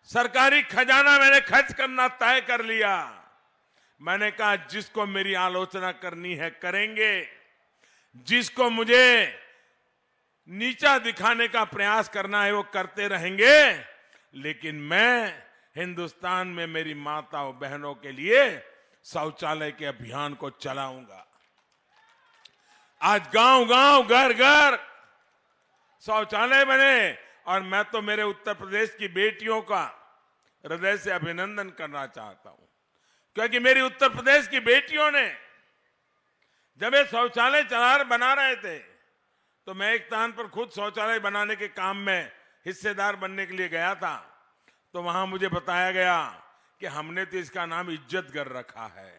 सरकारी खजाना मैंने खर्च करना तय कर लिया। मैंने कहा जिसको मेरी आलोचना करनी है करेंगे, जिसको मुझे नीचा दिखाने का प्रयास करना है वो करते रहेंगे, लेकिन मैं हिंदुस्तान में मेरी माताओं बहनों के लिए शौचालय के अभियान को चलाऊंगा। आज गांव गांव घर घर शौचालय बने और मैं तो मेरे उत्तर प्रदेश की बेटियों का हृदय से अभिनंदन करना चाहता हूं, क्योंकि मेरी उत्तर प्रदेश की बेटियों ने जब ये शौचालय बना रहे थे तो मैं एक स्थान पर खुद शौचालय बनाने के काम में हिस्सेदार बनने के लिए गया था। तो वहां मुझे बताया गया कि हमने तो इसका नाम इज्जतघर रखा है।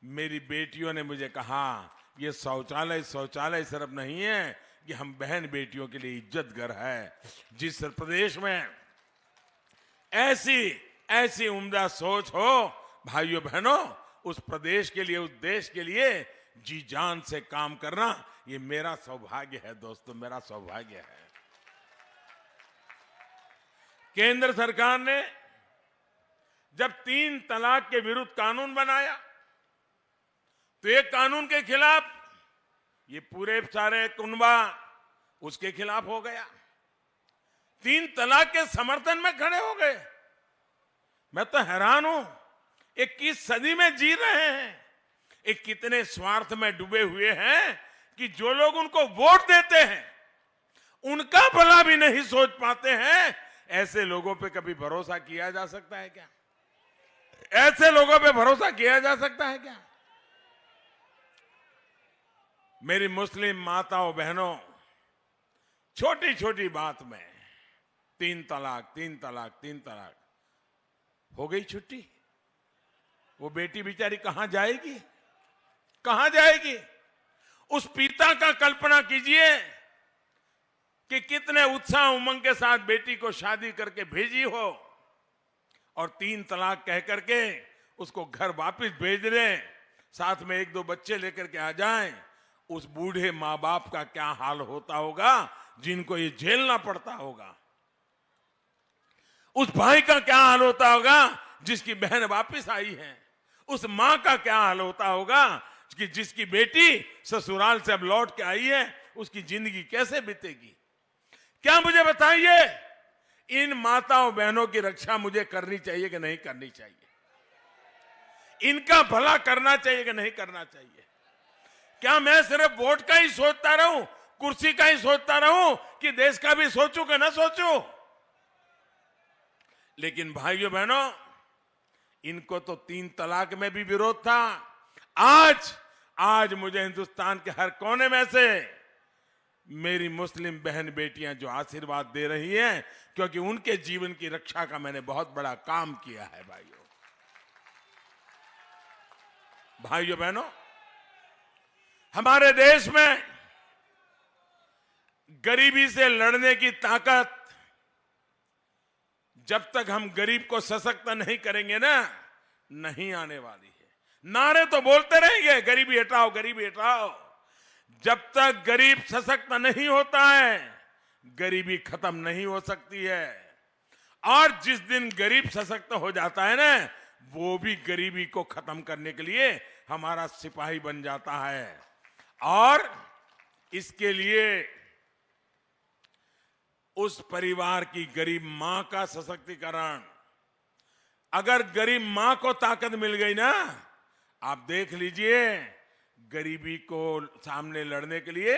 मेरी बेटियों ने मुझे कहा ये शौचालय सिर्फ नहीं है कि हम बहन बेटियों के लिए इज्जतघर है। जिस प्रदेश में ऐसी उम्दा सोच हो भाइयों बहनों, उस प्रदेश के लिए, उस देश के लिए जी जान से काम करना ये मेरा सौभाग्य है दोस्तों, मेरा सौभाग्य है। केंद्र सरकार ने जब 3 तलाक के विरुद्ध कानून बनाया तो एक कानून के खिलाफ ये पूरे सारे कुनबा उसके खिलाफ हो गया, 3 तलाक के समर्थन में खड़े हो गए। मैं तो हैरान हूं, 21 सदी में जी रहे हैं, एक कितने स्वार्थ में डूबे हुए हैं कि जो लोग उनको वोट देते हैं उनका भला भी नहीं सोच पाते हैं। ऐसे लोगों पे कभी भरोसा किया जा सकता है क्या? ऐसे लोगों पे भरोसा किया जा सकता है क्या? मेरी मुस्लिम माताओं बहनों, छोटी छोटी बात में 3 तलाक हो गई छुट्टी। वो बेटी बेचारी कहां जाएगी? कहां जाएगी? उस पिता का कल्पना कीजिए कि कितने उत्साह उमंग के साथ बेटी को शादी करके भेजी हो और 3 तलाक कह करके उसको घर वापस भेज दें, साथ में 1-2 बच्चे लेकर के आ जाएं। उस बूढ़े माँ बाप का क्या हाल होता होगा जिनको ये झेलना पड़ता होगा। उस भाई का क्या हाल होता होगा जिसकी बहन वापस आई है। उस माँ का क्या हाल होता होगा कि जिसकी बेटी ससुराल से अब लौट के आई है, उसकी जिंदगी कैसे बीतेगी? क्या मुझे बताइए, इन माताओं बहनों की रक्षा मुझे करनी चाहिए कि नहीं करनी चाहिए? इनका भला करना चाहिए कि नहीं करना चाहिए? क्या मैं सिर्फ वोट का ही सोचता रहूं, कुर्सी का ही सोचता रहूं कि देश का भी सोचूं कि ना सोचूं? लेकिन भाइयों बहनों, इनको तो 3 तलाक में भी विरोध था। आज मुझे हिंदुस्तान के हर कोने में से मेरी मुस्लिम बहन बेटियां जो आशीर्वाद दे रही हैं, क्योंकि उनके जीवन की रक्षा का मैंने बहुत बड़ा काम किया है। भाइयों बहनों, हमारे देश में गरीबी से लड़ने की ताकत, जब तक हम गरीब को सशक्त नहीं करेंगे ना, नहीं आने वाली है। नारे तो बोलते रहेंगे गरीबी हटाओ, गरीबी हटाओ। जब तक गरीब सशक्त नहीं होता है, गरीबी खत्म नहीं हो सकती है। और जिस दिन गरीब सशक्त हो जाता है ना, वो भी गरीबी को खत्म करने के लिए हमारा सिपाही बन जाता है। और इसके लिए उस परिवार की गरीब मां का सशक्तिकरण, अगर गरीब मां को ताकत मिल गई ना, आप देख लीजिए गरीबी को सामने लड़ने के लिए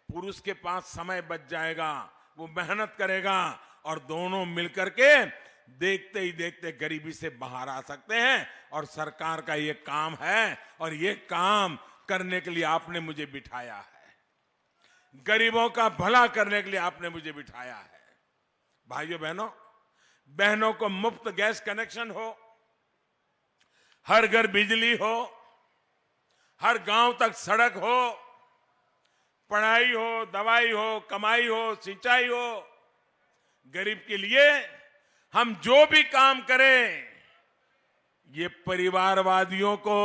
पुरुष के पास समय बच जाएगा, वो मेहनत करेगा और दोनों मिलकर के देखते ही देखते गरीबी से बाहर आ सकते हैं। और सरकार का ये काम है और ये काम करने के लिए आपने मुझे बिठाया है। गरीबों का भला करने के लिए आपने मुझे बिठाया है। भाइयों बहनों को मुफ्त गैस कनेक्शन हो, हर घर बिजली हो, हर गांव तक सड़क हो, पढ़ाई हो, दवाई हो, कमाई हो, सिंचाई हो। गरीब के लिए हम जो भी काम करें, ये परिवारवादियों को,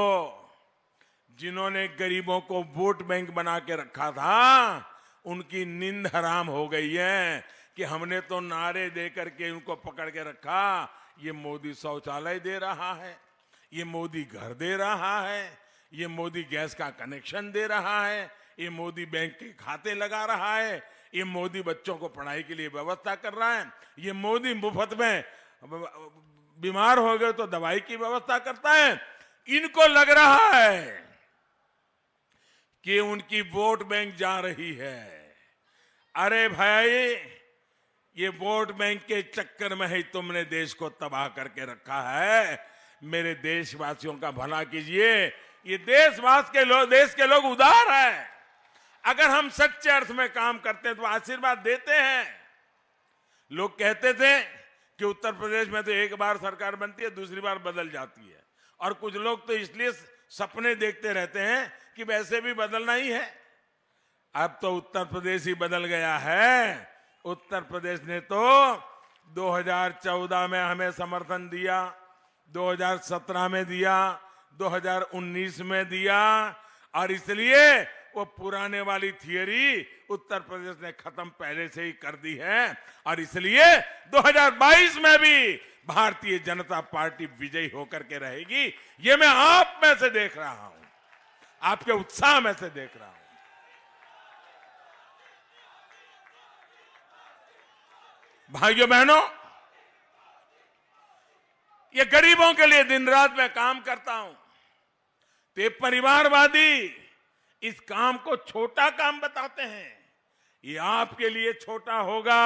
जिन्होंने गरीबों को वोट बैंक बना के रखा था, उनकी नींद हराम हो गई है कि हमने तो नारे दे करके उनको पकड़ के रखा। ये मोदी शौचालय दे रहा है, ये मोदी घर दे रहा है, ये मोदी गैस का कनेक्शन दे रहा है, ये मोदी बैंक के खाते लगा रहा है, ये मोदी बच्चों को पढ़ाई के लिए व्यवस्था कर रहा है, ये मोदी मुफ्त में बीमार हो गए तो दवाई की व्यवस्था करता है। इनको लग रहा है कि उनकी वोट बैंक जा रही है। अरे भाई, ये वोट बैंक के चक्कर में ही तुमने देश को तबाह करके रखा है। मेरे देशवासियों का भला कीजिए। ये देश के लोग उदार हैं। अगर हम सच्चे अर्थ में काम करते हैं तो आशीर्वाद देते हैं। लोग कहते थे कि उत्तर प्रदेश में तो एक बार सरकार बनती है, दूसरी बार बदल जाती है, और कुछ लोग तो इसलिए सपने देखते रहते हैं कि वैसे भी बदलना ही है। अब तो उत्तर प्रदेश ही बदल गया है। उत्तर प्रदेश ने तो 2014 में हमें समर्थन दिया, 2017 में दिया, 2019 में दिया, और इसलिए वो पुराने वाली थियरी उत्तर प्रदेश ने खत्म पहले से ही कर दी है। और इसलिए 2022 में भी भारतीय जनता पार्टी विजयी होकर के रहेगी। ये मैं आप में से देख रहा हूं, आपके उत्साह में से देख रहा हूं। भाइयों बहनों, ये गरीबों के लिए दिन रात मैं काम करता हूं, तो ये परिवारवादी इस काम को छोटा काम बताते हैं। ये आपके लिए छोटा होगा,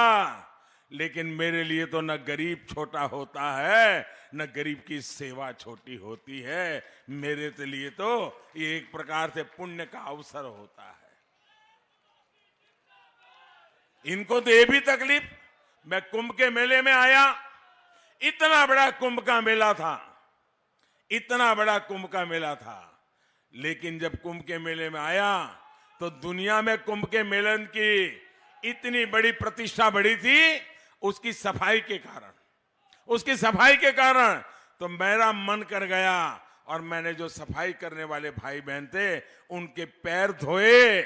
लेकिन मेरे लिए तो न गरीब छोटा होता है, न गरीब की सेवा छोटी होती है। मेरे लिए तो ये एक प्रकार से पुण्य का अवसर होता है। इनको तो ये भी तकलीफ, मैं कुंभ के मेले में आया, इतना बड़ा कुंभ का मेला था, इतना बड़ा कुंभ का मेला था, लेकिन जब कुंभ के मेले में आया तो दुनिया में कुंभ के मेलन की इतनी बड़ी प्रतिष्ठा बढ़ी थी उसकी सफाई के कारण, उसकी सफाई के कारण। तो मेरा मन कर गया और मैंने जो सफाई करने वाले भाई बहन थे उनके पैर धोए,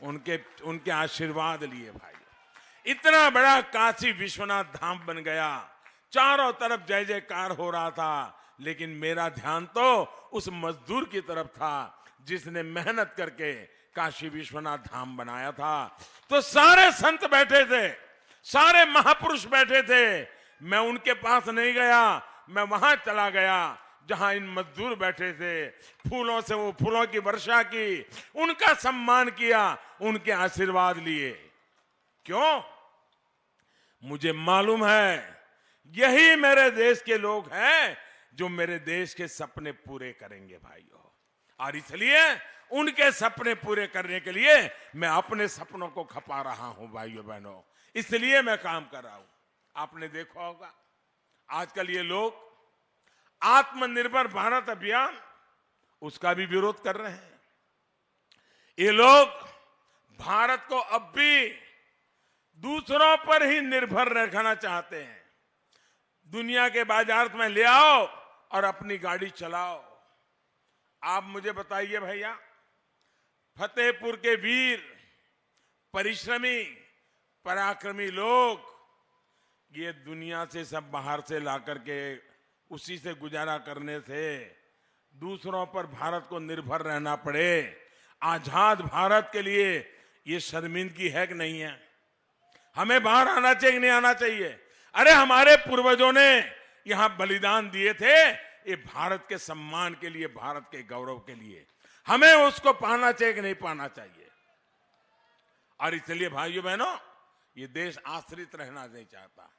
उनके आशीर्वाद लिए। भाई, इतना बड़ा काशी विश्वनाथ धाम बन गया, चारों तरफ जय जयकार हो रहा था, लेकिन मेरा ध्यान तो उस मजदूर की तरफ था जिसने मेहनत करके काशी विश्वनाथ धाम बनाया था। तो सारे संत बैठे थे, सारे महापुरुष बैठे थे, मैं उनके पास नहीं गया, मैं वहां चला गया जहां इन मजदूर बैठे थे। फूलों से वो फूलों की वर्षा की, उनका सम्मान किया, उनके आशीर्वाद लिए। क्यों? मुझे मालूम है यही मेरे देश के लोग हैं जो मेरे देश के सपने पूरे करेंगे भाइयों। और इसलिए उनके सपने पूरे करने के लिए मैं अपने सपनों को खपा रहा हूं भाइयों बहनों, इसलिए मैं काम कर रहा हूं। आपने देखा होगा आजकल ये लोग आत्मनिर्भर भारत अभियान, उसका भी विरोध कर रहे हैं। ये लोग भारत को अब भी दूसरों पर ही निर्भर रखना चाहते हैं। दुनिया के बाजार में ले आओ और अपनी गाड़ी चलाओ। आप मुझे बताइए भैया, फतेहपुर के वीर, परिश्रमी, पराक्रमी लोग ये दुनिया से सब बाहर से ला करके उसी से गुजारा करने से दूसरों पर भारत को निर्भर रहना पड़े। आजाद भारत के लिए ये शर्मिंदगी है कि नहीं है? हमें बाहर आना चाहिए कि नहीं आना चाहिए? अरे हमारे पूर्वजों ने यहां बलिदान दिए थे, ये भारत के सम्मान के लिए, भारत के गौरव के लिए। हमें उसको पाना चाहिए कि नहीं पाना चाहिए? और इसलिए भाइयों बहनों, ये देश आश्रित रहना नहीं चाहता।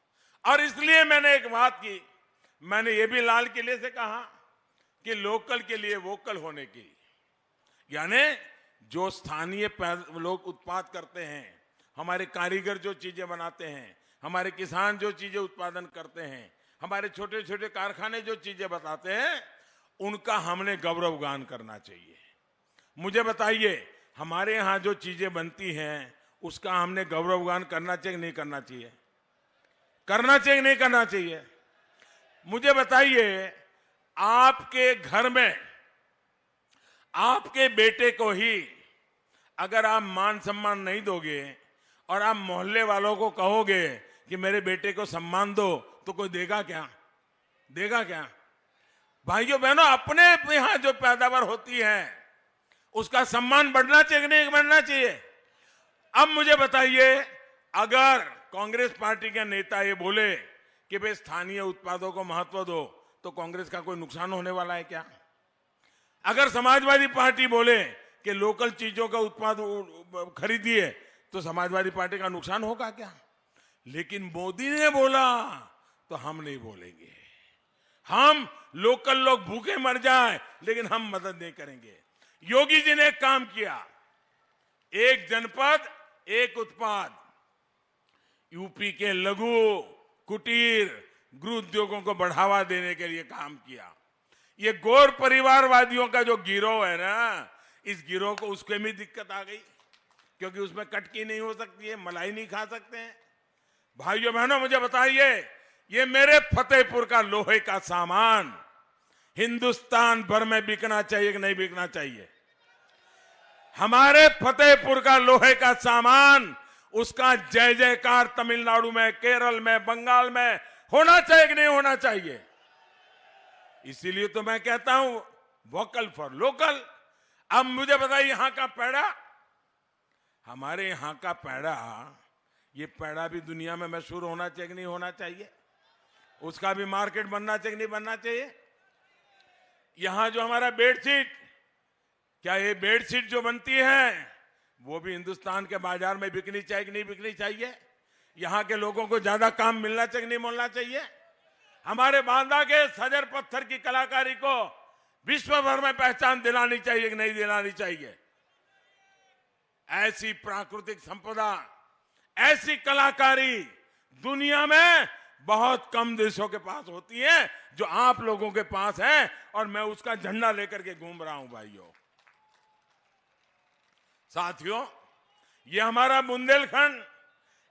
और इसलिए मैंने एक बात की, मैंने ये भी लाल किले से कहा कि लोकल के लिए वोकल होने की, यानी जो स्थानीय लोग उत्पाद करते हैं, हमारे कारीगर जो चीजें बनाते हैं, हमारे किसान जो चीजें उत्पादन करते हैं, हमारे छोटे छोटे कारखाने जो चीजें बताते हैं, उनका हमने गौरवगान करना चाहिए। मुझे बताइए, हमारे यहाँ जो चीजें बनती हैं उसका हमने गौरवगान करना चाहिए नहीं करना चाहिए? करना चाहिए नहीं करना चाहिए? मुझे बताइए, आपके घर में आपके बेटे को ही अगर आप मान सम्मान नहीं दोगे और आप मोहल्ले वालों को कहोगे कि मेरे बेटे को सम्मान दो, तो कोई देगा क्या? देगा क्या? भाइयों बहनों, अपने यहाँ जो पैदावार होती है उसका सम्मान बढ़ना चाहिए कि नहीं बढ़ना चाहिए? अब मुझे बताइए, अगर कांग्रेस पार्टी के नेता ये बोले कि भाई स्थानीय उत्पादों को महत्व दो, तो कांग्रेस का कोई नुकसान होने वाला है क्या? अगर समाजवादी पार्टी बोले कि लोकल चीजों का उत्पाद खरीदिए, तो समाजवादी पार्टी का नुकसान होगा क्या? लेकिन मोदी ने बोला तो हम नहीं बोलेंगे। हम लोकल लोग भूखे मर जाए लेकिन हम मदद नहीं करेंगे। योगी जी ने एक काम किया, एक जनपद एक उत्पाद, यूपी के लघु कुटीर गृह उद्योगों को बढ़ावा देने के लिए काम किया। ये गौर परिवारवादियों का जो गिरोह है ना, इस गिरोह को उसके में दिक्कत आ गई, क्योंकि उसमें कटकी नहीं हो सकती है, मलाई नहीं खा सकते हैं। भाइयों बहनों, मुझे बताइए, ये मेरे फतेहपुर का लोहे का सामान हिंदुस्तान भर में बिकना चाहिए कि नहीं बिकना चाहिए? हमारे फतेहपुर का लोहे का सामान, उसका जय जयकार तमिलनाडु में, केरल में, बंगाल में होना चाहिए कि नहीं होना चाहिए? इसीलिए तो मैं कहता हूं वोकल फॉर लोकल। अब मुझे बताइए, यहां का पेड़ा, हमारे यहां का पेड़ा, ये पेड़ा भी दुनिया में मशहूर होना चाहिए कि नहीं होना चाहिए? उसका भी मार्केट बनना चाहिए कि नहीं बनना चाहिए? यहां जो हमारा बेडशीट, क्या ये बेडशीट जो बनती है वो भी हिंदुस्तान के बाजार में बिकनी चाहिए कि नहीं बिकनी चाहिए? यहां के लोगों को ज्यादा काम मिलना चाहिए कि नहीं मिलना चाहिए? हमारे बांदा के सजर पत्थर की कलाकारी को विश्व भर में पहचान दिलानी चाहिए कि नहीं दिलानी चाहिए? ऐसी प्राकृतिक संपदा, ऐसी कलाकारी दुनिया में बहुत कम देशों के पास होती है, जो आप लोगों के पास है, और मैं उसका झंडा लेकर के घूम रहा हूं। भाइयों साथियों, ये हमारा बुंदेलखंड,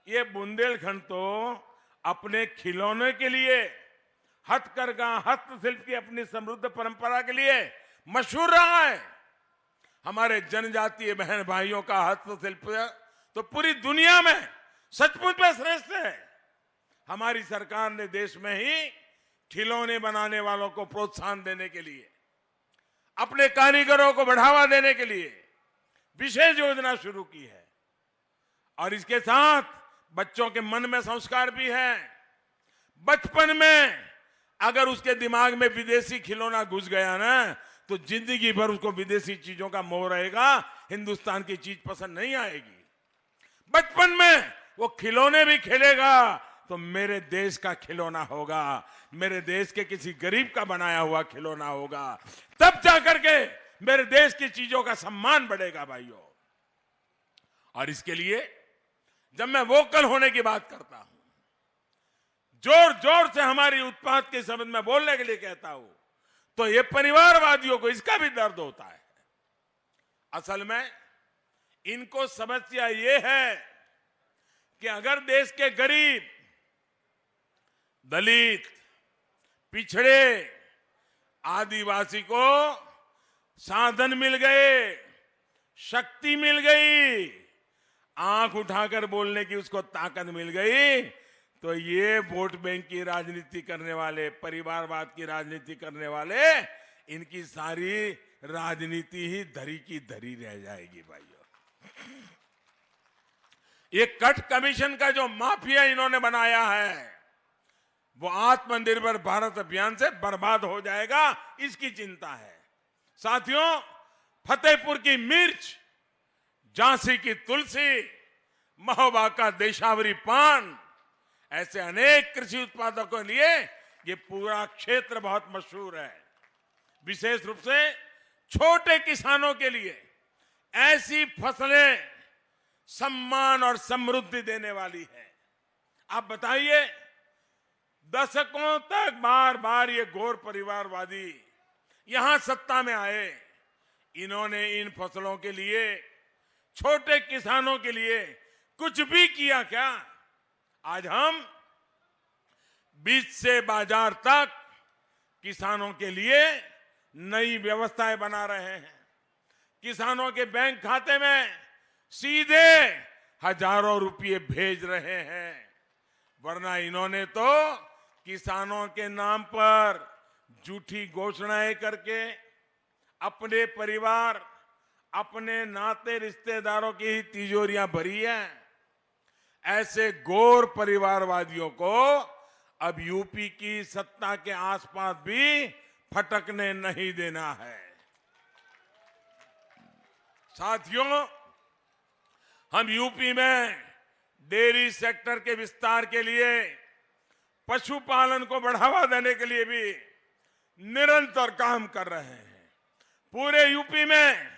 ये बुंदेलखंड तो अपने खिलौने के लिए, हथकरघा हस्तशिल्प की अपनी समृद्ध परंपरा के लिए मशहूर रहा है। हमारे जनजातीय बहन भाइयों का हस्तशिल्प तो पूरी दुनिया में सचमुच में श्रेष्ठ है। हमारी सरकार ने देश में ही खिलौने बनाने वालों को प्रोत्साहन देने के लिए, अपने कारीगरों को बढ़ावा देने के लिए विशेष योजना शुरू की है। और इसके साथ बच्चों के मन में संस्कार भी है। बचपन में अगर उसके दिमाग में विदेशी खिलौना घुस गया ना, तो जिंदगी भर उसको विदेशी चीजों का मोह रहेगा, हिंदुस्तान की चीज पसंद नहीं आएगी। बचपन में वो खिलौने भी खेलेगा तो मेरे देश का खिलौना होगा, मेरे देश के किसी गरीब का बनाया हुआ खिलौना होगा, तब जाकर के मेरे देश की चीजों का सम्मान बढ़ेगा। भाइयों, और इसके लिए जब मैं वोकल होने की बात करता हूं, जोर जोर से हमारी उत्पाद के संबंध में बोलने के लिए कहता हूं, तो ये परिवारवादियों को इसका भी दर्द होता है। असल में इनको समस्या ये है कि अगर देश के गरीब, दलित, पिछड़े, आदिवासी को साधन मिल गए, शक्ति मिल गई, आंख उठाकर बोलने की उसको ताकत मिल गई, तो ये वोट बैंक की राजनीति करने वाले, परिवारवाद की राजनीति करने वाले, इनकी सारी राजनीति ही धरी की धरी रह जाएगी। भाइयों, ये कट कमीशन का जो माफिया इन्होंने बनाया है, वो आत्मनिर्भर भारत अभियान से बर्बाद हो जाएगा, इसकी चिंता है। साथियों, फतेहपुर की मिर्च, झांसी की तुलसी, महोबा का देशावरी पान, ऐसे अनेक कृषि उत्पादों के लिए ये पूरा क्षेत्र बहुत मशहूर है। विशेष रूप से छोटे किसानों के लिए ऐसी फसलें सम्मान और समृद्धि देने वाली है। आप बताइए, दशकों तक बार बार ये घोर परिवारवादी यहां सत्ता में आए, इन्होंने इन फसलों के लिए, छोटे किसानों के लिए कुछ भी किया क्या? आज हम बीज से बाजार तक किसानों के लिए नई व्यवस्थाएं बना रहे हैं। किसानों के बैंक खाते में सीधे हजारों रुपये भेज रहे हैं, वरना इन्होंने तो किसानों के नाम पर झूठी घोषणाएं करके अपने परिवार, अपने नाते रिश्तेदारों की ही तिजोरियां भरी हैं। ऐसे घोर परिवारवादियों को अब यूपी की सत्ता के आसपास भी फटकने नहीं देना है। साथियों, हम यूपी में डेयरी सेक्टर के विस्तार के लिए, पशुपालन को बढ़ावा देने के लिए भी निरंतर काम कर रहे हैं। पूरे यूपी में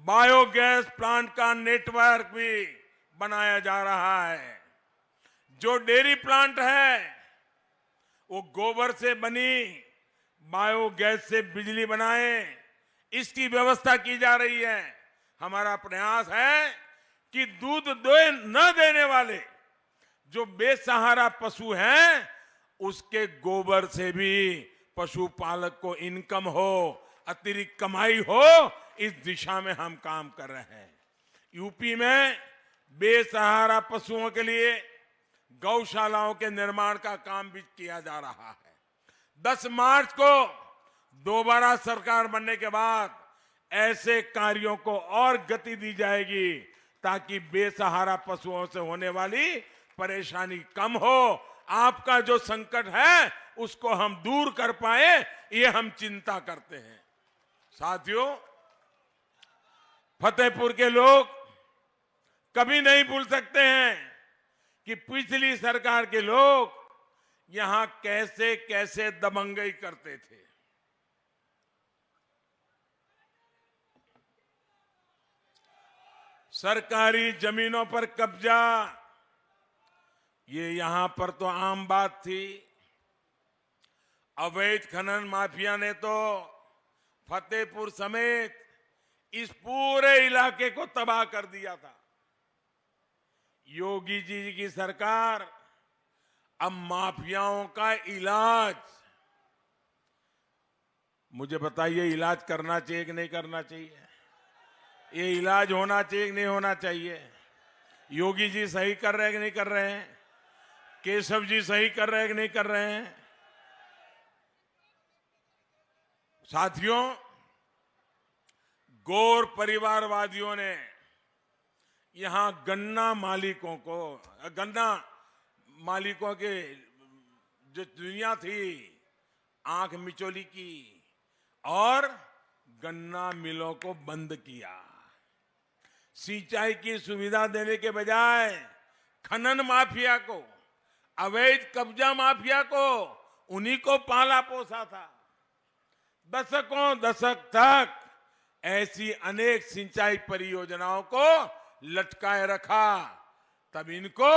बायोगैस प्लांट का नेटवर्क भी बनाया जा रहा है। जो डेयरी प्लांट है वो गोबर से बनी बायोगैस से बिजली बनाए, इसकी व्यवस्था की जा रही है। हमारा प्रयास है कि दूध न देने वाले जो बेसहारा पशु हैं, उसके गोबर से भी पशुपालक को इनकम हो, अतिरिक्त कमाई हो, इस दिशा में हम काम कर रहे हैं। यूपी में बेसहारा पशुओं के लिए गौशालाओं के निर्माण का काम भी किया जा रहा है। 10 मार्च को दोबारा सरकार बनने के बाद ऐसे कार्यों को और गति दी जाएगी ताकि बेसहारा पशुओं से होने वाली परेशानी कम हो। आपका जो संकट है उसको हम दूर कर पाए, ये हम चिंता करते हैं। साथियों, फतेहपुर के लोग कभी नहीं भूल सकते हैं कि पिछली सरकार के लोग यहां कैसे कैसे दबंगई करते थे। सरकारी जमीनों पर कब्जा, ये यहां पर तो आम बात थी। अवैध खनन माफिया ने तो फतेहपुर समेत इस पूरे इलाके को तबाह कर दिया था। योगी जी की सरकार अब माफियाओं का इलाज, मुझे बताइए, इलाज करना चाहिए कि नहीं करना चाहिए? ये इलाज होना चाहिए कि नहीं होना चाहिए? योगी जी सही कर रहे हैं कि नहीं कर रहे हैं? केशव जी सही कर रहे हैं कि नहीं कर रहे हैं? साथियों, गौर परिवारवादियों ने यहां गन्ना मालिकों के जो दुनिया थी, आंख मिचौली की और गन्ना मिलों को बंद किया। सिंचाई की सुविधा देने के बजाय खनन माफिया को, अवैध कब्जा माफिया को, उन्हीं को पाला पोसा था। दशक तक ऐसी अनेक सिंचाई परियोजनाओं को लटकाए रखा। तब इनको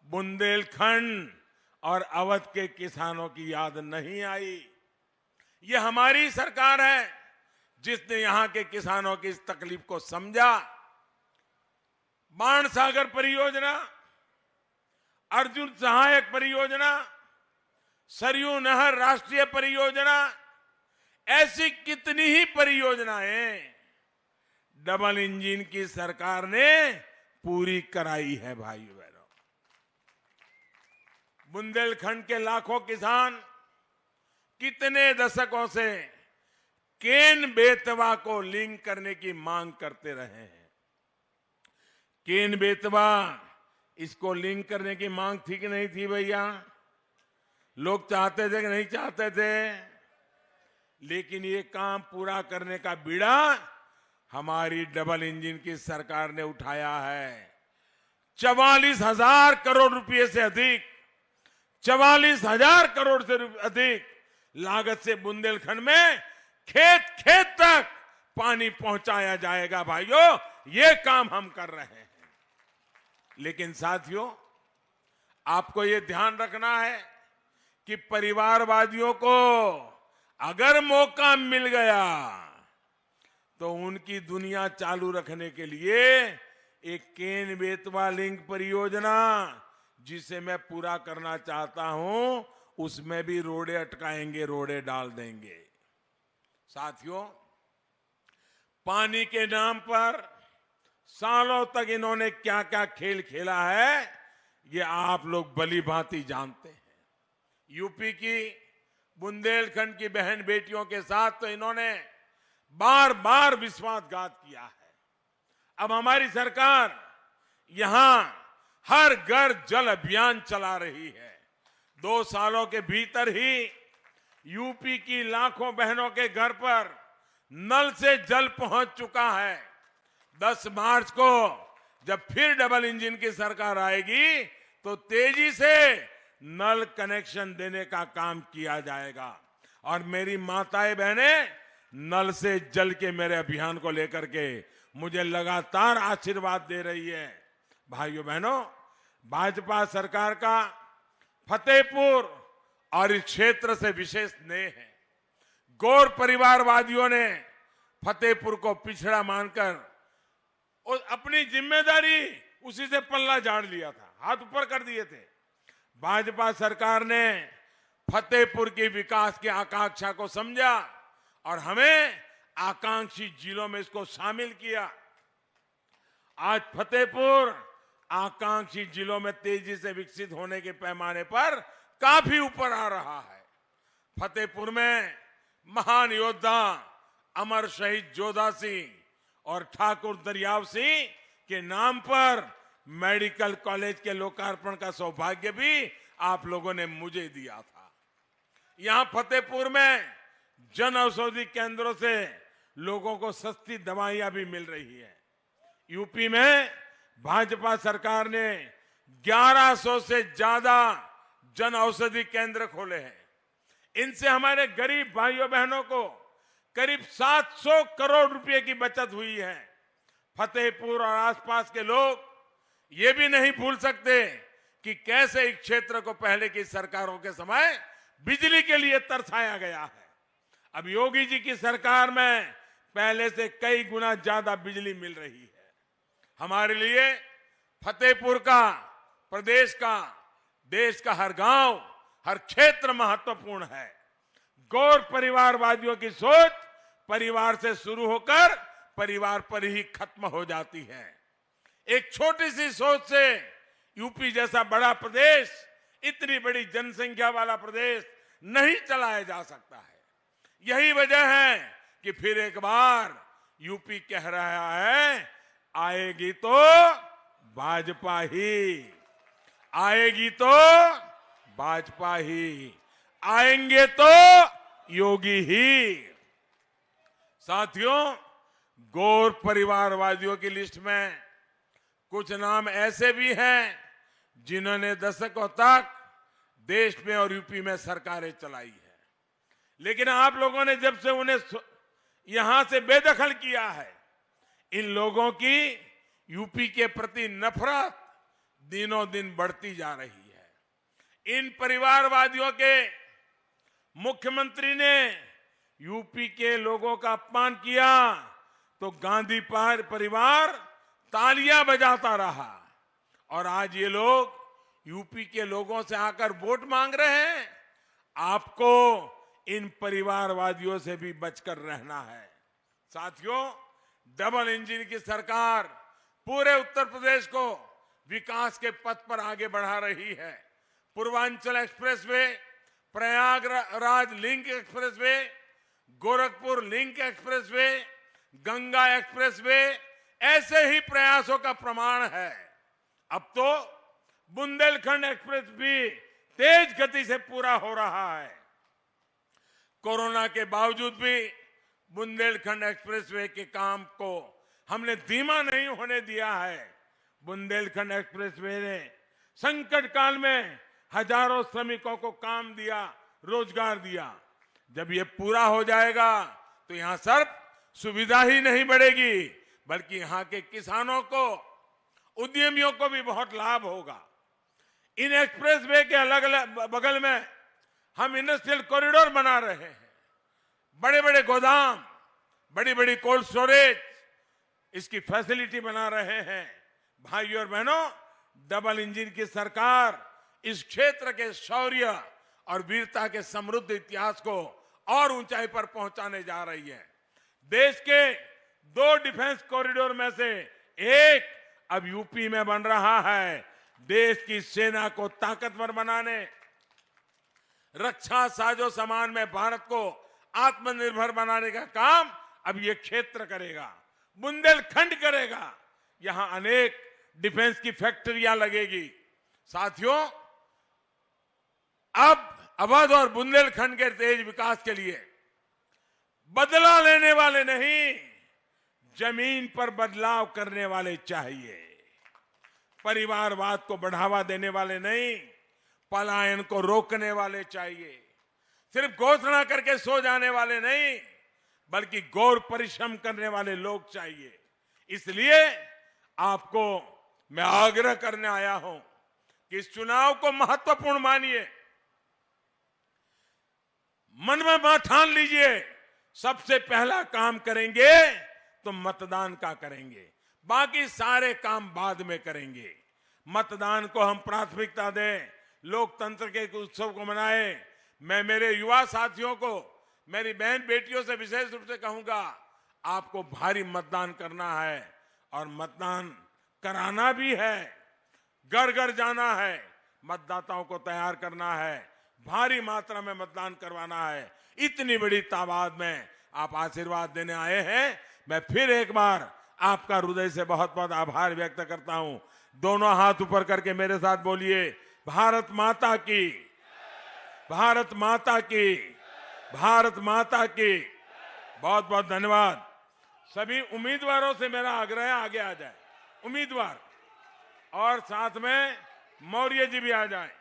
बुंदेलखंड और अवध के किसानों की याद नहीं आई। ये हमारी सरकार है जिसने यहां के किसानों की इस तकलीफ को समझा। बाणसागर परियोजना, अर्जुन सहायक परियोजना, सरयू नहर राष्ट्रीय परियोजना, ऐसी कितनी ही परियोजनाएं डबल इंजन की सरकार ने पूरी कराई है। भाइयों बहनों, बुंदेलखंड के लाखों किसान कितने दशकों से केन बेतवा को लिंक करने की मांग करते रहे हैं। केन बेतवा, इसको लिंक करने की मांग थी कि नहीं थी भैया? लोग चाहते थे कि नहीं चाहते थे? लेकिन ये काम पूरा करने का बीड़ा हमारी डबल इंजन की सरकार ने उठाया है। 44,000 करोड़ रुपए से अधिक, 44,000 करोड़ से अधिक लागत से बुंदेलखंड में खेत खेत तक पानी पहुंचाया जाएगा। भाइयों, ये काम हम कर रहे हैं। लेकिन साथियों, आपको ये ध्यान रखना है कि परिवारवादियों को अगर मौका मिल गया तो उनकी दुनिया चालू रखने के लिए एक केन बेतवा लिंक परियोजना, जिसे मैं पूरा करना चाहता हूं, उसमें भी रोड़े अटकाएंगे, रोड़े डाल देंगे। साथियों, पानी के नाम पर सालों तक इन्होंने क्या क्या खेल खेला है, ये आप लोग भली भांति जानते हैं। यूपी की बुंदेलखंड की बहन बेटियों के साथ तो इन्होंने बार बार विश्वासघात किया है। अब हमारी सरकार यहां हर घर जल अभियान चला रही है। 2 सालों के भीतर ही यूपी की लाखों बहनों के घर पर नल से जल पहुंच चुका है। 10 मार्च को जब फिर डबल इंजन की सरकार आएगी तो तेजी से नल कनेक्शन देने का काम किया जाएगा। और मेरी माताएं बहनें नल से जल के मेरे अभियान को लेकर के मुझे लगातार आशीर्वाद दे रही है। भाइयों बहनों, भाजपा सरकार का फतेहपुर और इस क्षेत्र से विशेष स्नेह है। गौर परिवारवादियों ने फतेहपुर को पिछड़ा मानकर और अपनी जिम्मेदारी उसी से पल्ला झाड़ लिया था, हाथ ऊपर कर दिए थे। भाजपा सरकार ने फतेहपुर की विकास की आकांक्षा को समझा और हमें आकांक्षी जिलों में इसको शामिल किया। आज फतेहपुर आकांक्षी जिलों में तेजी से विकसित होने के पैमाने पर काफी ऊपर आ रहा है। फतेहपुर में महान योद्धा अमर शहीद जोधा सिंह और ठाकुर दरियाव सिंह के नाम पर मेडिकल कॉलेज के लोकार्पण का सौभाग्य भी आप लोगों ने मुझे दिया था। यहां फतेहपुर में जन औषधि केंद्रों से लोगों को सस्ती दवाइयां भी मिल रही है। यूपी में भाजपा सरकार ने 1100 से ज्यादा जन औषधि केंद्र खोले हैं। इनसे हमारे गरीब भाइयों बहनों को करीब 700 करोड़ रुपए की बचत हुई है। फतेहपुर और आसपास के लोग ये भी नहीं भूल सकते कि कैसे इस क्षेत्र को पहले की सरकारों के समय बिजली के लिए तरसाया गया है। अब योगी जी की सरकार में पहले से कई गुना ज्यादा बिजली मिल रही है। हमारे लिए फतेहपुर का, प्रदेश का, देश का हर गांव, हर क्षेत्र महत्वपूर्ण है। गौर परिवारवादियों की सोच परिवार से शुरू होकर परिवार पर ही खत्म हो जाती है। एक छोटी सी सोच से यूपी जैसा बड़ा प्रदेश, इतनी बड़ी जनसंख्या वाला प्रदेश नहीं चलाया जा सकता है। यही वजह है कि फिर एक बार यूपी कह रहा है, आएगी तो भाजपा ही, आएगी तो भाजपा ही, आएंगे तो योगी ही। साथियों, गौर परिवारवादियों की लिस्ट में कुछ नाम ऐसे भी हैं जिन्होंने दशकों तक देश में और यूपी में सरकारें चलाई है, लेकिन आप लोगों ने जब से उन्हें यहां से बेदखल किया है, इन लोगों की यूपी के प्रति नफरत दिनों दिन बढ़ती जा रही है। इन परिवारवादियों के मुख्यमंत्री ने यूपी के लोगों का अपमान किया तो गांधी परिवार तालियां बजाता रहा, और आज ये लोग यूपी के लोगों से आकर वोट मांग रहे हैं। आपको इन परिवारवादियों से भी बचकर रहना है। साथियों, डबल इंजन की सरकार पूरे उत्तर प्रदेश को विकास के पथ पर आगे बढ़ा रही है। Purvanchal expressway, Prayagraj link expressway, Gorakhpur link expressway, Ganga expressway, ऐसे ही प्रयासों का प्रमाण है। अब तो बुंदेलखंड एक्सप्रेस भी तेज गति से पूरा हो रहा है। कोरोना के बावजूद भी बुंदेलखंड एक्सप्रेसवे के काम को हमने धीमा नहीं होने दिया है। बुंदेलखंड एक्सप्रेसवे ने संकट काल में हजारों श्रमिकों को काम दिया, रोजगार दिया। जब ये पूरा हो जाएगा तो यहां सिर्फ सुविधा ही नहीं बढ़ेगी, बल्कि यहां के किसानों को, उद्यमियों को भी बहुत लाभ होगा। इन एक्सप्रेसवे के अलग अलग बगल में हम इंडस्ट्रियल कॉरिडोर बना रहे हैं। बड़े बड़े गोदाम, बड़ी बड़ी कोल्ड स्टोरेज, इसकी फैसिलिटी बना रहे हैं। भाइयों और बहनों, डबल इंजन की सरकार इस क्षेत्र के शौर्य और वीरता के समृद्ध इतिहास को और ऊंचाई पर पहुंचाने जा रही है। देश के 2 डिफेंस कॉरिडोर में से एक अब यूपी में बन रहा है। देश की सेना को ताकतवर बनाने, रक्षा साजो सामान में भारत को आत्मनिर्भर बनाने का काम अब ये क्षेत्र करेगा, बुंदेलखंड करेगा। यहां अनेक डिफेंस की फैक्ट्रियां लगेगी। साथियों, अब अवध और बुंदेलखंड के तेज विकास के लिए बदला लेने वाले नहीं, जमीन पर बदलाव करने वाले चाहिए। परिवारवाद को बढ़ावा देने वाले नहीं, पलायन को रोकने वाले चाहिए। सिर्फ घोषणा करके सो जाने वाले नहीं, बल्कि गौर परिश्रम करने वाले लोग चाहिए। इसलिए आपको मैं आग्रह करने आया हूं कि इस चुनाव को महत्वपूर्ण मानिए, मन में ठान लीजिए, सबसे पहला काम करेंगे तो मतदान का करेंगे, बाकी सारे काम बाद में करेंगे। मतदान को हम प्राथमिकता दें, लोकतंत्र के उत्सव को मनाएं। मैं मेरे युवा साथियों को, मेरी बहन बेटियों से विशेष रूप से कहूंगा, आपको भारी मतदान करना है और मतदान कराना भी है। घर घर जाना है, मतदाताओं को तैयार करना है, भारी मात्रा में मतदान करवाना है। इतनी बड़ी तादाद में आप आशीर्वाद देने आए हैं। मैं फिर एक बार आपका हृदय से बहुत बहुत आभार व्यक्त करता हूं। दोनों हाथ ऊपर करके मेरे साथ बोलिए, भारत माता की, भारत माता की, भारत माता की। बहुत बहुत धन्यवाद। सभी उम्मीदवारों से मेरा आग्रह है, आगे आ जाए उम्मीदवार, और साथ में मौर्य जी भी आ जाए।